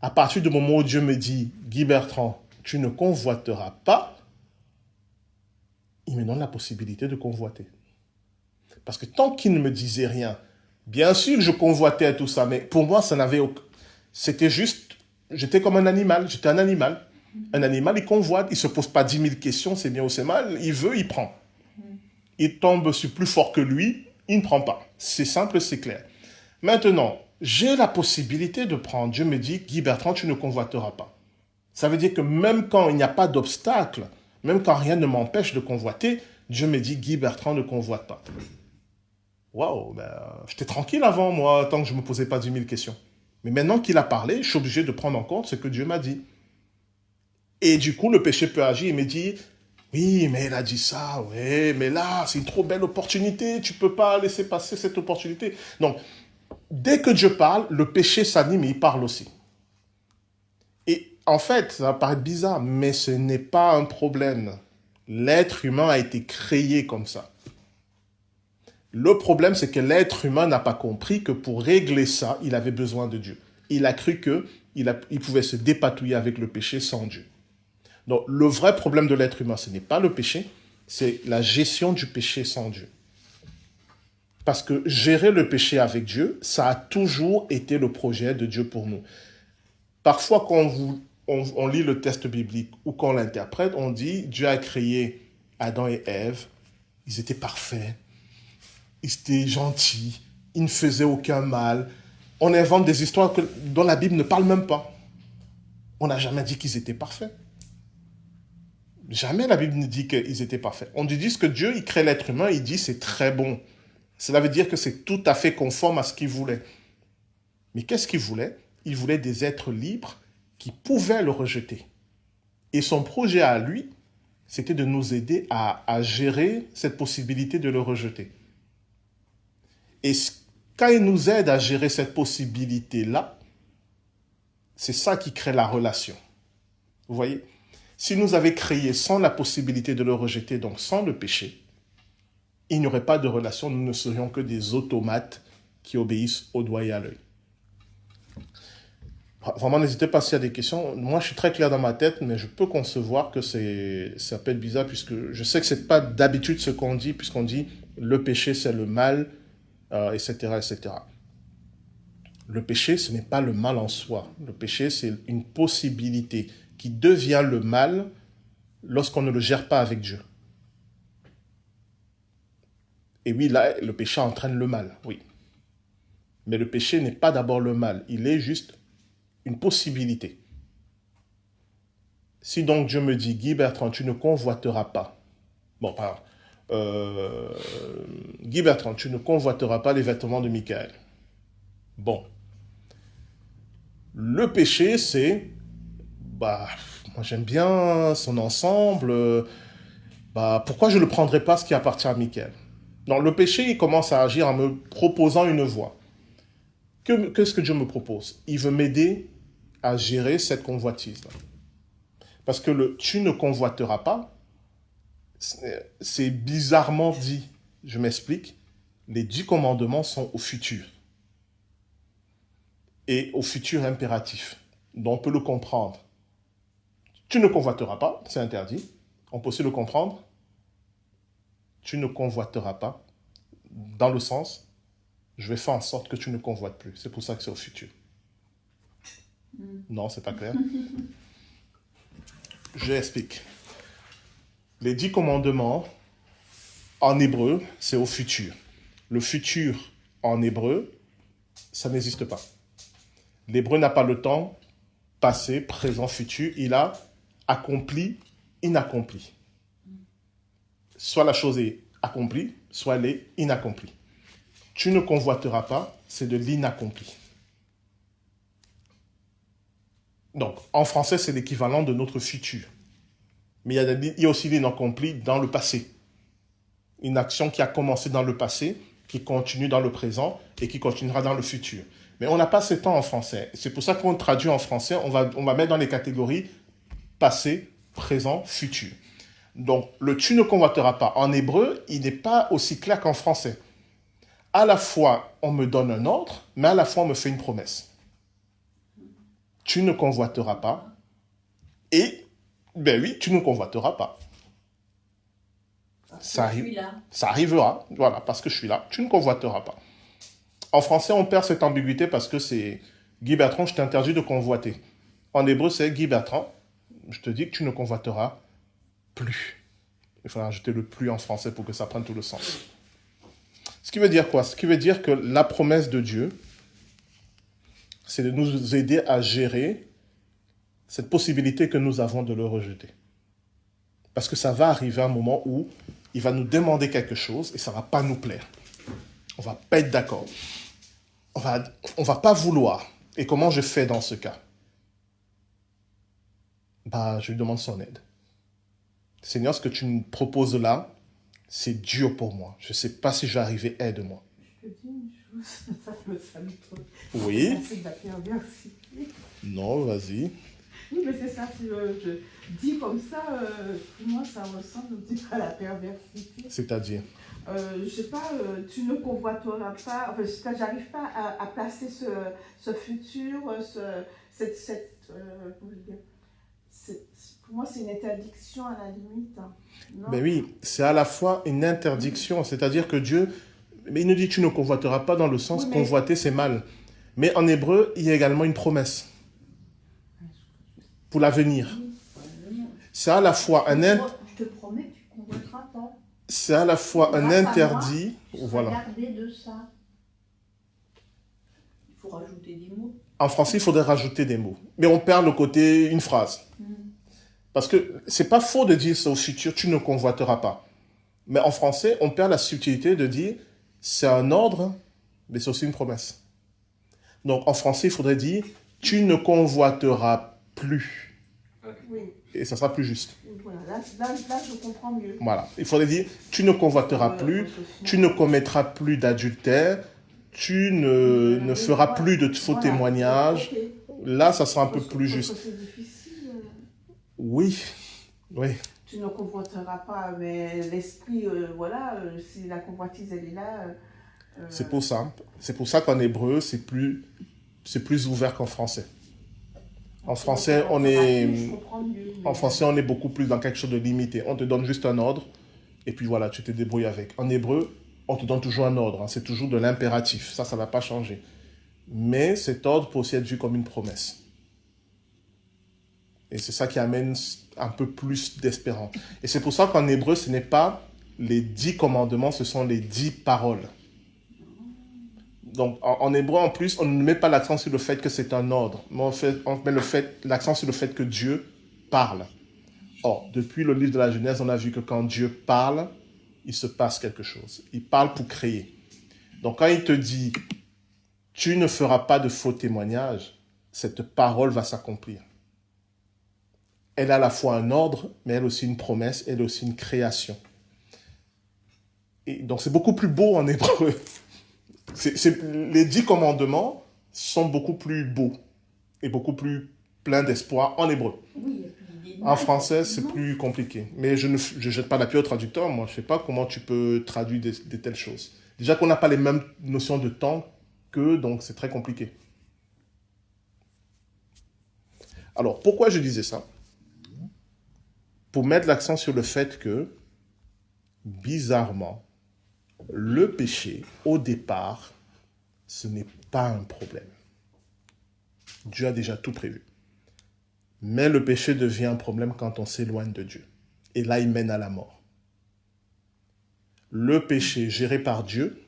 À partir du moment où Dieu me dit, Guy Bertrand, tu ne convoiteras pas, il me donne la possibilité de convoiter. Parce que tant qu'il ne me disait rien, bien sûr je convoitais tout ça, mais pour moi, ça n'avait aucun... C'était juste, j'étais comme un animal, j'étais un animal. Un animal, il convoite, il ne se pose pas 10 000 questions, c'est bien ou c'est mal, il veut, il prend. Il tombe sur plus fort que lui, il ne prend pas. C'est simple, c'est clair. Maintenant, j'ai la possibilité de prendre. Dieu me dit, Guy Bertrand, tu ne convoiteras pas. Ça veut dire que même quand il n'y a pas d'obstacle, même quand rien ne m'empêche de convoiter, Dieu me dit, Guy Bertrand ne convoite pas. Waouh, j'étais tranquille avant, moi, tant que je ne me posais pas 10 000 questions. Mais maintenant qu'il a parlé, je suis obligé de prendre en compte ce que Dieu m'a dit. Et du coup, le péché peut agir et me dire, oui, mais il a dit ça, ouais, mais là, c'est une trop belle opportunité, tu ne peux pas laisser passer cette opportunité. Donc, dès que Dieu parle, le péché s'anime et il parle aussi. Et en fait, ça va paraître bizarre, mais ce n'est pas un problème. L'être humain a été créé comme ça. Le problème, c'est que l'être humain n'a pas compris que pour régler ça, il avait besoin de Dieu. Il a cru qu'il pouvait se dépatouiller avec le péché sans Dieu. Donc, le vrai problème de l'être humain, ce n'est pas le péché, c'est la gestion du péché sans Dieu. Parce que gérer le péché avec Dieu, ça a toujours été le projet de Dieu pour nous. Parfois, quand on lit le texte biblique ou qu'on l'interprète, on dit Dieu a créé Adam et Ève, ils étaient parfaits, ils étaient gentils, ils ne faisaient aucun mal. On invente des histoires dont la Bible ne parle même pas. On n'a jamais dit qu'ils étaient parfaits. Jamais la Bible ne dit qu'ils étaient parfaits. On dit juste que Dieu, il crée l'être humain, il dit c'est très bon. Cela veut dire que c'est tout à fait conforme à ce qu'il voulait. Mais qu'est-ce qu'il voulait? Il voulait des êtres libres qui pouvaient le rejeter. Et son projet à lui, c'était de nous aider à gérer cette possibilité de le rejeter. Et quand il nous aide à gérer cette possibilité-là, c'est ça qui crée la relation. Vous voyez? S'il nous avait créé sans la possibilité de le rejeter, donc sans le péché, il n'y aurait pas de relation, nous ne serions que des automates qui obéissent au doigt et à l'œil. Vraiment, n'hésitez pas s'il y a des questions. Moi, je suis très clair dans ma tête, mais je peux concevoir que ça peut être bizarre, puisque je sais que ce n'est pas d'habitude ce qu'on dit, puisqu'on dit le péché, c'est le mal, etc., etc. Le péché, ce n'est pas le mal en soi. Le péché, c'est une possibilité qui devient le mal lorsqu'on ne le gère pas avec Dieu. Et oui, là, le péché entraîne le mal, oui. Mais le péché n'est pas d'abord le mal, il est juste une possibilité. Si donc Dieu me dit, Guy Bertrand, tu ne convoiteras pas. Bon, pardon. Guy Bertrand, tu ne convoiteras pas les vêtements de Michael. Bon. Le péché, c'est, moi j'aime bien son ensemble, pourquoi je ne le prendrais pas ce qui appartient à Michael? Donc le péché, il commence à agir en me proposant une voie. Qu'est-ce que Dieu me propose? Il veut m'aider à gérer cette convoitise-là. Parce que le « tu ne convoiteras pas », c'est bizarrement dit. Je m'explique. Les 10 commandements sont au futur. Et au futur impératif. Donc on peut le comprendre. Tu ne convoiteras pas, c'est interdit. On peut aussi le comprendre. Tu ne convoiteras pas, dans le sens, je vais faire en sorte que tu ne convoites plus. C'est pour ça que c'est au futur. Non, c'est pas clair. Je explique. Les 10 commandements, en hébreu, c'est au futur. Le futur, en hébreu, ça n'existe pas. L'hébreu n'a pas le temps passé, présent, futur. Il a accompli, inaccompli. Soit la chose est accomplie, soit elle est inaccomplie. Tu ne convoiteras pas, c'est de l'inaccompli. Donc, en français, c'est l'équivalent de notre futur. Mais il y a aussi l'inaccompli dans le passé. Une action qui a commencé dans le passé, qui continue dans le présent et qui continuera dans le futur. Mais on n'a pas ce temps en français. C'est pour ça qu'on traduit en français, on va mettre dans les catégories passé, présent, futur. Donc, le « tu ne convoiteras pas » en hébreu, il n'est pas aussi clair qu'en français. À la fois, on me donne un ordre, mais à la fois, on me fait une promesse. Tu ne convoiteras pas. Et, ben oui, tu ne convoiteras pas. Ça arrivera, voilà, parce que je suis là. Tu ne convoiteras pas. En français, on perd cette ambiguïté parce que c'est Guy Bertrand, je t'interdis de convoiter. En hébreu, c'est Guy Bertrand, je te dis que tu ne convoiteras plus. Il faut rajouter le plus en français pour que ça prenne tout le sens. Ce qui veut dire quoi? Ce qui veut dire que la promesse de Dieu, c'est de nous aider à gérer cette possibilité que nous avons de le rejeter. Parce que ça va arriver un moment où il va nous demander quelque chose et ça ne va pas nous plaire. On ne va pas être d'accord. On va pas vouloir. Et comment je fais dans ce cas? Je lui demande son aide. Seigneur, ce que tu me proposes là, c'est dur pour moi. Je ne sais pas si je vais arriver, aide-moi. Je te dis une chose, ça me semble trop. Oui. C'est de la perversité. Non, vas-y. Oui, mais c'est ça, si je dis comme ça, pour moi, ça ressemble un petit peu à la perversité. C'est-à-dire? Je ne sais pas, tu ne convoiteras pas, enfin, j'arrive pas à placer ce futur, pour moi, c'est une interdiction à la limite. Non? Ben oui, c'est à la fois une interdiction, c'est-à-dire que Dieu, mais il nous dit tu ne convoiteras pas dans le sens oui, mais... convoiter c'est mal. Mais en hébreu, il y a également une promesse pour l'avenir. C'est à la fois Je te promets que tu ne convoiteras pas. C'est à la fois un interdit. Voilà. Regardez de ça. Il faut rajouter des mots. En français, il faudrait rajouter des mots. Mais on perd le côté une phrase. Parce que c'est pas faux de dire ça au futur, tu ne convoiteras pas. Mais en français, on perd la subtilité de dire c'est un ordre, mais c'est aussi une promesse. Donc en français, il faudrait dire tu ne convoiteras plus. Oui, Et ça sera plus juste. voilà, là, je comprends mieux. Voilà. Il faudrait dire tu ne convoiteras plus, tu ne commettras plus d'adultère, tu ne feras plus de faux témoignages. Ok. Là, ça sera un peu Parce que- plus parce juste. que c'est difficile. Oui, oui. Tu ne convoiteras pas, mais l'esprit, voilà, si la convoitise, elle est là. C'est pour ça. C'est pour ça qu'en hébreu, c'est plus ouvert qu'en français. En français, on est, Je comprends mieux. en français, on est beaucoup plus dans quelque chose de limité. On te donne juste un ordre, et puis voilà, tu te débrouilles avec. En hébreu, on te donne toujours un ordre. Hein. C'est toujours de l'impératif. Ça ne va pas changer. Mais cet ordre peut aussi être vu comme une promesse. Et c'est ça qui amène un peu plus d'espérance. Et c'est pour ça qu'en hébreu, ce n'est pas les 10 commandements, ce sont les 10 paroles. Donc, en hébreu, en plus, on ne met pas l'accent sur le fait que c'est un ordre, mais on met l'accent sur le fait que Dieu parle. Or, depuis le livre de la Genèse, on a vu que quand Dieu parle, il se passe quelque chose. Il parle pour créer. Donc, quand il te dit « tu ne feras pas de faux témoignages », cette parole va s'accomplir. Elle a à la fois un ordre, mais elle aussi une promesse, elle aussi une création. Et donc, c'est beaucoup plus beau en hébreu. Les 10 commandements sont beaucoup plus beaux et beaucoup plus pleins d'espoir en hébreu. Oui, et puis l'idée de En mal, français, c'est effectivement. plus compliqué. Mais je jette pas la pierre au traducteur. Moi, je ne sais pas comment tu peux traduire de telles choses. Déjà qu'on n'a pas les mêmes notions de temps qu'eux, donc c'est très compliqué. Alors, pourquoi je disais ça? Pour mettre l'accent sur le fait que, bizarrement, le péché, au départ, ce n'est pas un problème. Dieu a déjà tout prévu. Mais le péché devient un problème quand on s'éloigne de Dieu. Et là, il mène à la mort. Le péché géré par Dieu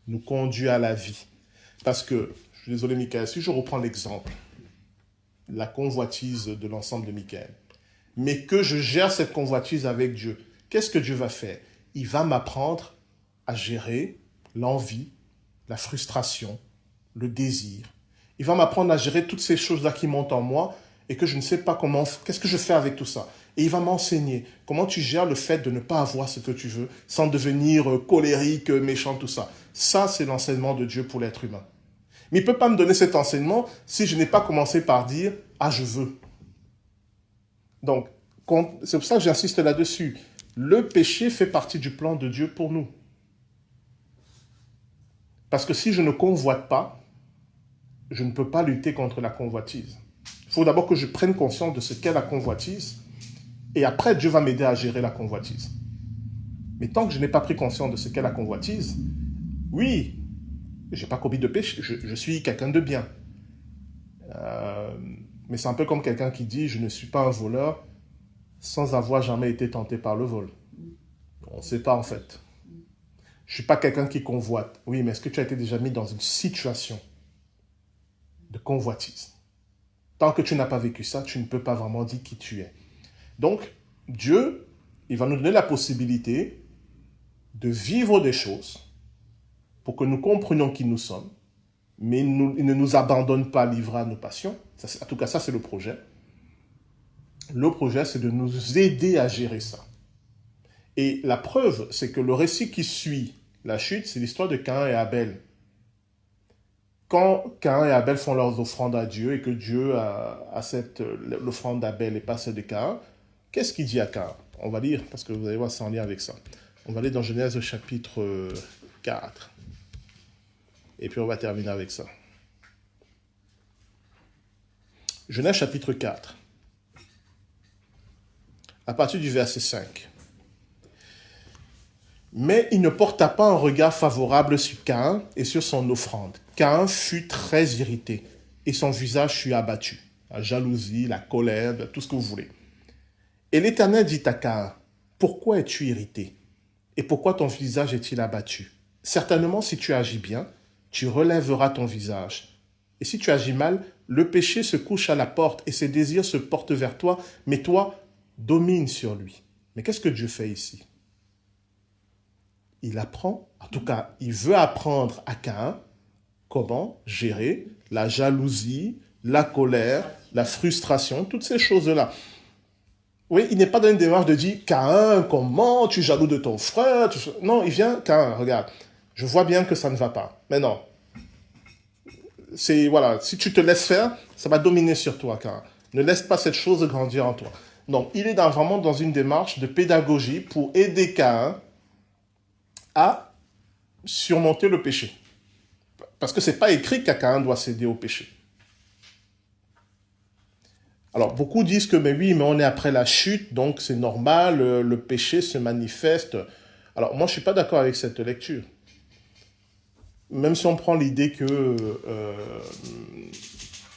nous conduit à la vie. Parce que, je suis désolé Michael, si je reprends l'exemple, la convoitise de l'ensemble de Michael, mais que je gère cette convoitise avec Dieu, qu'est-ce que Dieu va faire? Il va m'apprendre à gérer l'envie, la frustration, le désir. Il va m'apprendre à gérer toutes ces choses-là qui montent en moi et que je ne sais pas comment, qu'est-ce que je fais avec tout ça? Et il va m'enseigner comment tu gères le fait de ne pas avoir ce que tu veux sans devenir colérique, méchant, tout ça. Ça, c'est l'enseignement de Dieu pour l'être humain. Mais il ne peut pas me donner cet enseignement si je n'ai pas commencé par dire « Ah, je veux ». Donc, c'est pour ça que j'insiste là-dessus. Le péché fait partie du plan de Dieu pour nous. Parce que si je ne convoite pas, je ne peux pas lutter contre la convoitise. Il faut d'abord que je prenne conscience de ce qu'est la convoitise, et après Dieu va m'aider à gérer la convoitise. Mais tant que je n'ai pas pris conscience de ce qu'est la convoitise, oui, je n'ai pas commis de péché, je suis quelqu'un de bien. Mais c'est un peu comme quelqu'un qui dit « je ne suis pas un voleur » sans avoir jamais été tenté par le vol. On ne sait pas en fait. Je ne suis pas quelqu'un qui convoite. Oui, mais est-ce que tu as été déjà mis dans une situation de convoitise? Tant que tu n'as pas vécu ça, tu ne peux pas vraiment dire qui tu es. Donc, Dieu, il va nous donner la possibilité de vivre des choses pour que nous comprenions qui nous sommes, mais il ne nous abandonne pas livrés à nos passions. En tout cas, ça, c'est le projet. Le projet, c'est de nous aider à gérer ça. Et la preuve, c'est que le récit qui suit la chute, c'est l'histoire de Caïn et Abel. Quand Caïn et Abel font leurs offrandes à Dieu et que Dieu accepte l'offrande d'Abel et pas celle de Caïn, qu'est-ce qu'il dit à Caïn? On va lire, parce que vous allez voir, c'est en lien avec ça. On va aller dans Genèse chapitre 4. Et puis on va terminer avec ça. Genèse chapitre 4. À partir du verset 5. Mais il ne porta pas un regard favorable sur Caïn et sur son offrande. Caïn fut très irrité et son visage fut abattu. La jalousie, la colère, tout ce que vous voulez. Et l'Éternel dit à Caïn, « Pourquoi es-tu irrité? Et pourquoi ton visage est-il abattu? Certainement, si tu agis bien, tu relèveras ton visage. Et si tu agis mal, le péché se couche à la porte et ses désirs se portent vers toi, mais toi, domine sur lui. Mais qu'est-ce que Dieu fait ici? Il apprend, en tout cas, il veut apprendre à Caïn comment gérer la jalousie, la colère, la frustration, toutes ces choses-là. Oui, il n'est pas dans une démarche de dire, Caïn, comment tu jaloux de ton frère? Non, il vient, Caïn, regarde, je vois bien que ça ne va pas. Mais non. Voilà, si tu te laisses faire, ça va dominer sur toi, Caïn. Ne laisse pas cette chose grandir en toi. Donc, il est vraiment dans une démarche de pédagogie pour aider Caïn à surmonter le péché. Parce que ce n'est pas écrit que Caïn doit céder au péché. Alors, beaucoup disent que, mais oui, mais on est après la chute, donc c'est normal, le péché se manifeste. Alors, moi, je ne suis pas d'accord avec cette lecture. Même si on prend l'idée que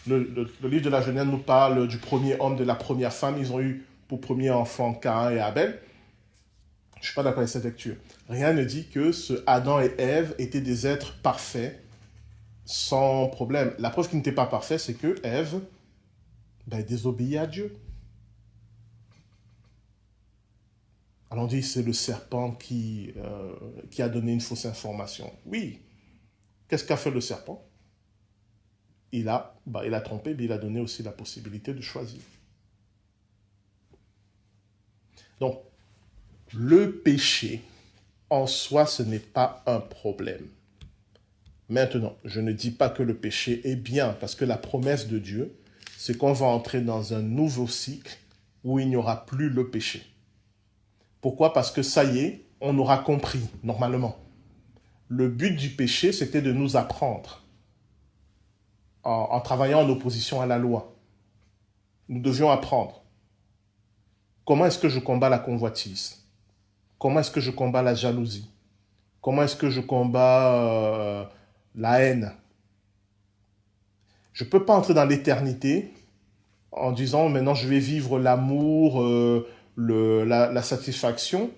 le livre de la Genèse nous parle du premier homme, de la première femme, ils ont eu pour premier enfant Caïn et Abel. Je ne suis pas d'accord avec cette lecture. Rien ne dit que Adam et Ève étaient des êtres parfaits, sans problème. La preuve qu'ils n'étaient pas parfaits, c'est que Ève désobéit à Dieu. Alors on dit c'est le serpent qui a donné une fausse information. Oui. Qu'est-ce qu'a fait le serpent? Il a trompé, mais il a donné aussi la possibilité de choisir. Donc, le péché, en soi, ce n'est pas un problème. Maintenant, je ne dis pas que le péché est bien, parce que la promesse de Dieu, c'est qu'on va entrer dans un nouveau cycle où il n'y aura plus le péché. Pourquoi? Parce que ça y est, on aura compris, normalement. Le but du péché, c'était de nous apprendre, en travaillant en opposition à la loi. Nous devions apprendre. Comment est-ce que je combats la convoitise? Comment est-ce que je combats la jalousie? Comment est-ce que je combats la haine? Je ne peux pas entrer dans l'éternité en disant maintenant je vais vivre l'amour, la satisfaction,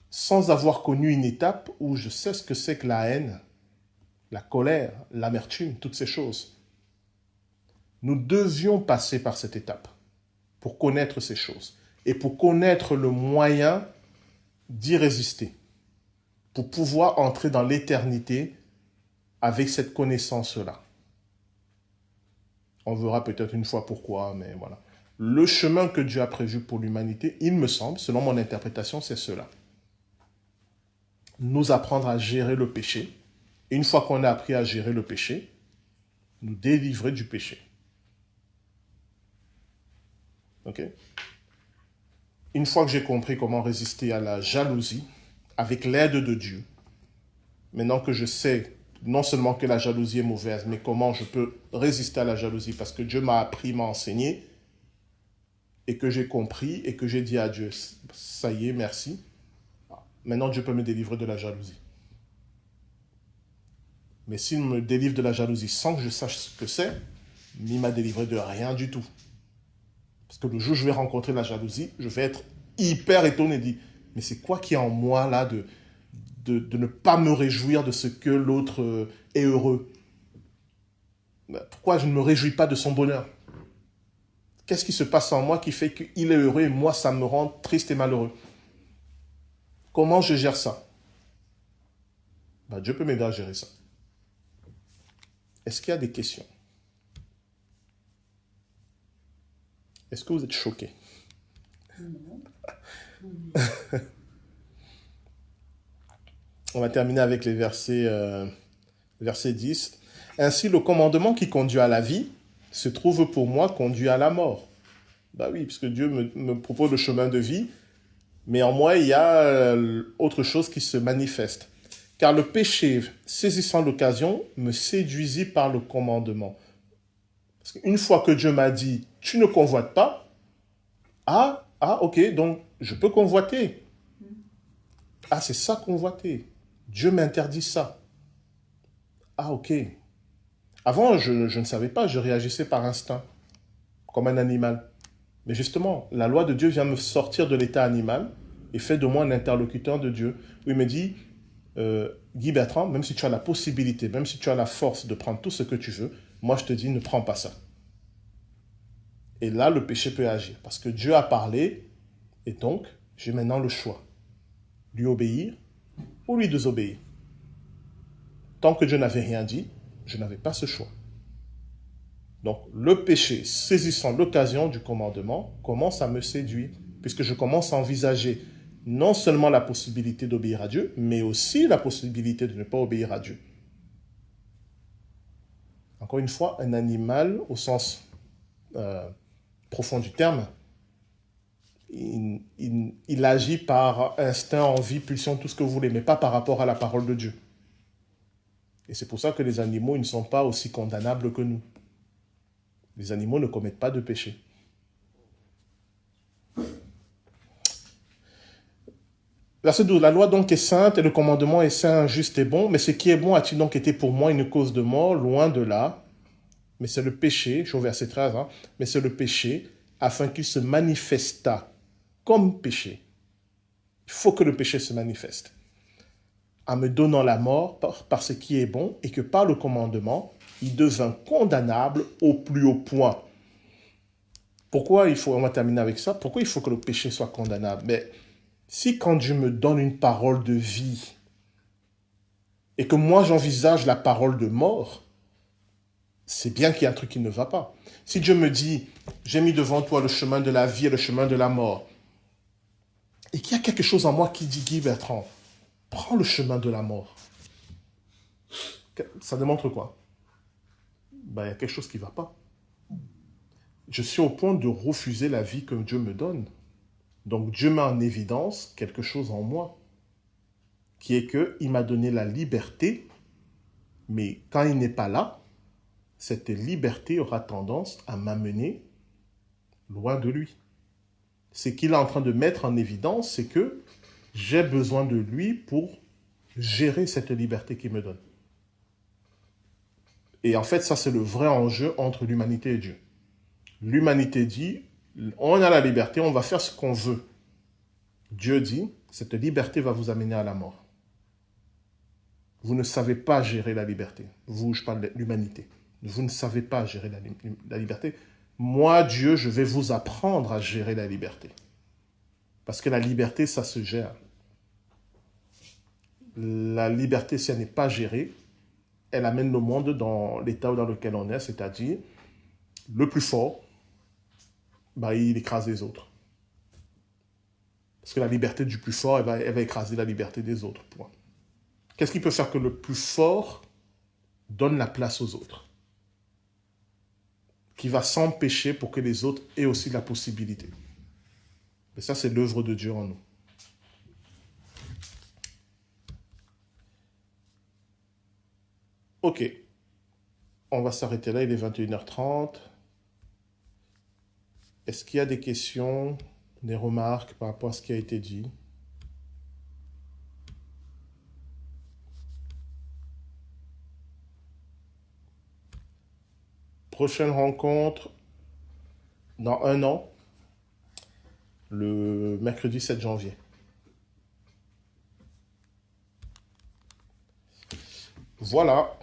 sans avoir connu une étape où je sais ce que c'est que la haine, la colère, l'amertume, toutes ces choses. Nous devions passer par cette étape pour connaître ces choses et pour connaître le moyen d'y résister, pour pouvoir entrer dans l'éternité avec cette connaissance-là. On verra peut-être une fois pourquoi, mais voilà. Le chemin que Dieu a prévu pour l'humanité, il me semble, selon mon interprétation, c'est cela. Nous apprendre à gérer le péché. Et une fois qu'on a appris à gérer le péché, nous délivrer du péché. Ok? Une fois que j'ai compris comment résister à la jalousie, avec l'aide de Dieu, maintenant que je sais non seulement que la jalousie est mauvaise, mais comment je peux résister à la jalousie, parce que Dieu m'a appris, m'a enseigné, et que j'ai compris, et que j'ai dit à Dieu, ça y est, merci. Maintenant, Dieu peut me délivrer de la jalousie. Mais s'il me délivre de la jalousie sans que je sache ce que c'est, il m'a délivré de rien du tout. Parce que le jour où je vais rencontrer la jalousie, je vais être hyper étonné et dire, mais c'est quoi qui est en moi là de ne pas me réjouir de ce que l'autre est heureux? Pourquoi je ne me réjouis pas de son bonheur? Qu'est-ce qui se passe en moi qui fait qu'il est heureux et moi, ça me rend triste et malheureux? Comment je gère ça? Dieu peut m'aider à gérer ça. Est-ce qu'il y a des questions? Est-ce que vous êtes choqués? Non. On va terminer avec les versets 10. Ainsi, le commandement qui conduit à la vie se trouve pour moi conduit à la mort. Oui, puisque Dieu me propose le chemin de vie, mais en moi, il y a autre chose qui se manifeste. Car le péché, saisissant l'occasion, me séduisit par le commandement. Parce qu'une fois que Dieu m'a dit, tu ne convoites pas, ok, donc je peux convoiter. C'est ça convoiter. Dieu m'interdit ça. Ok. Avant, je ne savais pas, je réagissais par instinct, comme un animal. Mais justement, la loi de Dieu vient me sortir de l'état animal et fait de moi un interlocuteur de Dieu. Où il me dit, Guy Bertrand, même si tu as la possibilité, même si tu as la force de prendre tout ce que tu veux, moi je te dis, ne prends pas ça. Et là, le péché peut agir. Parce que Dieu a parlé, Et donc, j'ai maintenant le choix. Lui obéir ou lui désobéir. Tant que Dieu n'avait rien dit, je n'avais pas ce choix. Donc, le péché, saisissant l'occasion du commandement, commence à me séduire, puisque je commence à envisager non seulement la possibilité d'obéir à Dieu, mais aussi la possibilité de ne pas obéir à Dieu. Encore une fois, un animal, au sens profond du terme, il agit par instinct, envie, pulsion, tout ce que vous voulez, mais pas par rapport à la parole de Dieu. Et c'est pour ça que les animaux ils ne sont pas aussi condamnables que nous. Les animaux ne commettent pas de péché. Verset 12. La loi donc est sainte et le commandement est saint, juste et bon, mais ce qui est bon a-t-il donc été pour moi une cause de mort? Loin de là. Mais c'est le péché, je suis au verset 13, mais c'est le péché, afin qu'il se manifestât comme péché. Il faut que le péché se manifeste. En me donnant la mort par ce qui est bon, et que par le commandement, il devint condamnable au plus haut point. Pourquoi on va terminer avec ça, pourquoi il faut que le péché soit condamnable? Mais si quand Dieu me donne une parole de vie, et que moi j'envisage la parole de mort, c'est bien qu'il y a un truc qui ne va pas. Si Dieu me dit, j'ai mis devant toi le chemin de la vie et le chemin de la mort, et qu'il y a quelque chose en moi qui dit, Guy Bertrand, prends le chemin de la mort. Ça démontre quoi? Il y a quelque chose qui ne va pas. Je suis au point de refuser la vie que Dieu me donne. Donc Dieu met en évidence quelque chose en moi, qui est qu'il m'a donné la liberté, mais quand il n'est pas là, cette liberté aura tendance à m'amener loin de lui. Ce qu'il est en train de mettre en évidence, c'est que j'ai besoin de lui pour gérer cette liberté qu'il me donne. Et en fait, ça, c'est le vrai enjeu entre l'humanité et Dieu. L'humanité dit, on a la liberté, on va faire ce qu'on veut. Dieu dit, cette liberté va vous amener à la mort. Vous ne savez pas gérer la liberté. Vous, je parle de l'humanité. Vous ne savez pas gérer la liberté. Moi, Dieu, je vais vous apprendre à gérer la liberté. Parce que la liberté, ça se gère. La liberté, si elle n'est pas gérée, elle amène le monde dans l'état dans lequel on est, c'est-à-dire le plus fort, il écrase les autres. Parce que la liberté du plus fort, elle va écraser la liberté des autres. Point. Qu'est-ce qui peut faire que le plus fort donne la place aux autres? Qui va s'empêcher pour que les autres aient aussi la possibilité. Et ça, c'est l'œuvre de Dieu en nous. Ok. On va s'arrêter là, il est 21h30. Est-ce qu'il y a des questions, des remarques par rapport à ce qui a été dit? Prochaine rencontre dans 1 an, le mercredi 7 janvier. Voilà.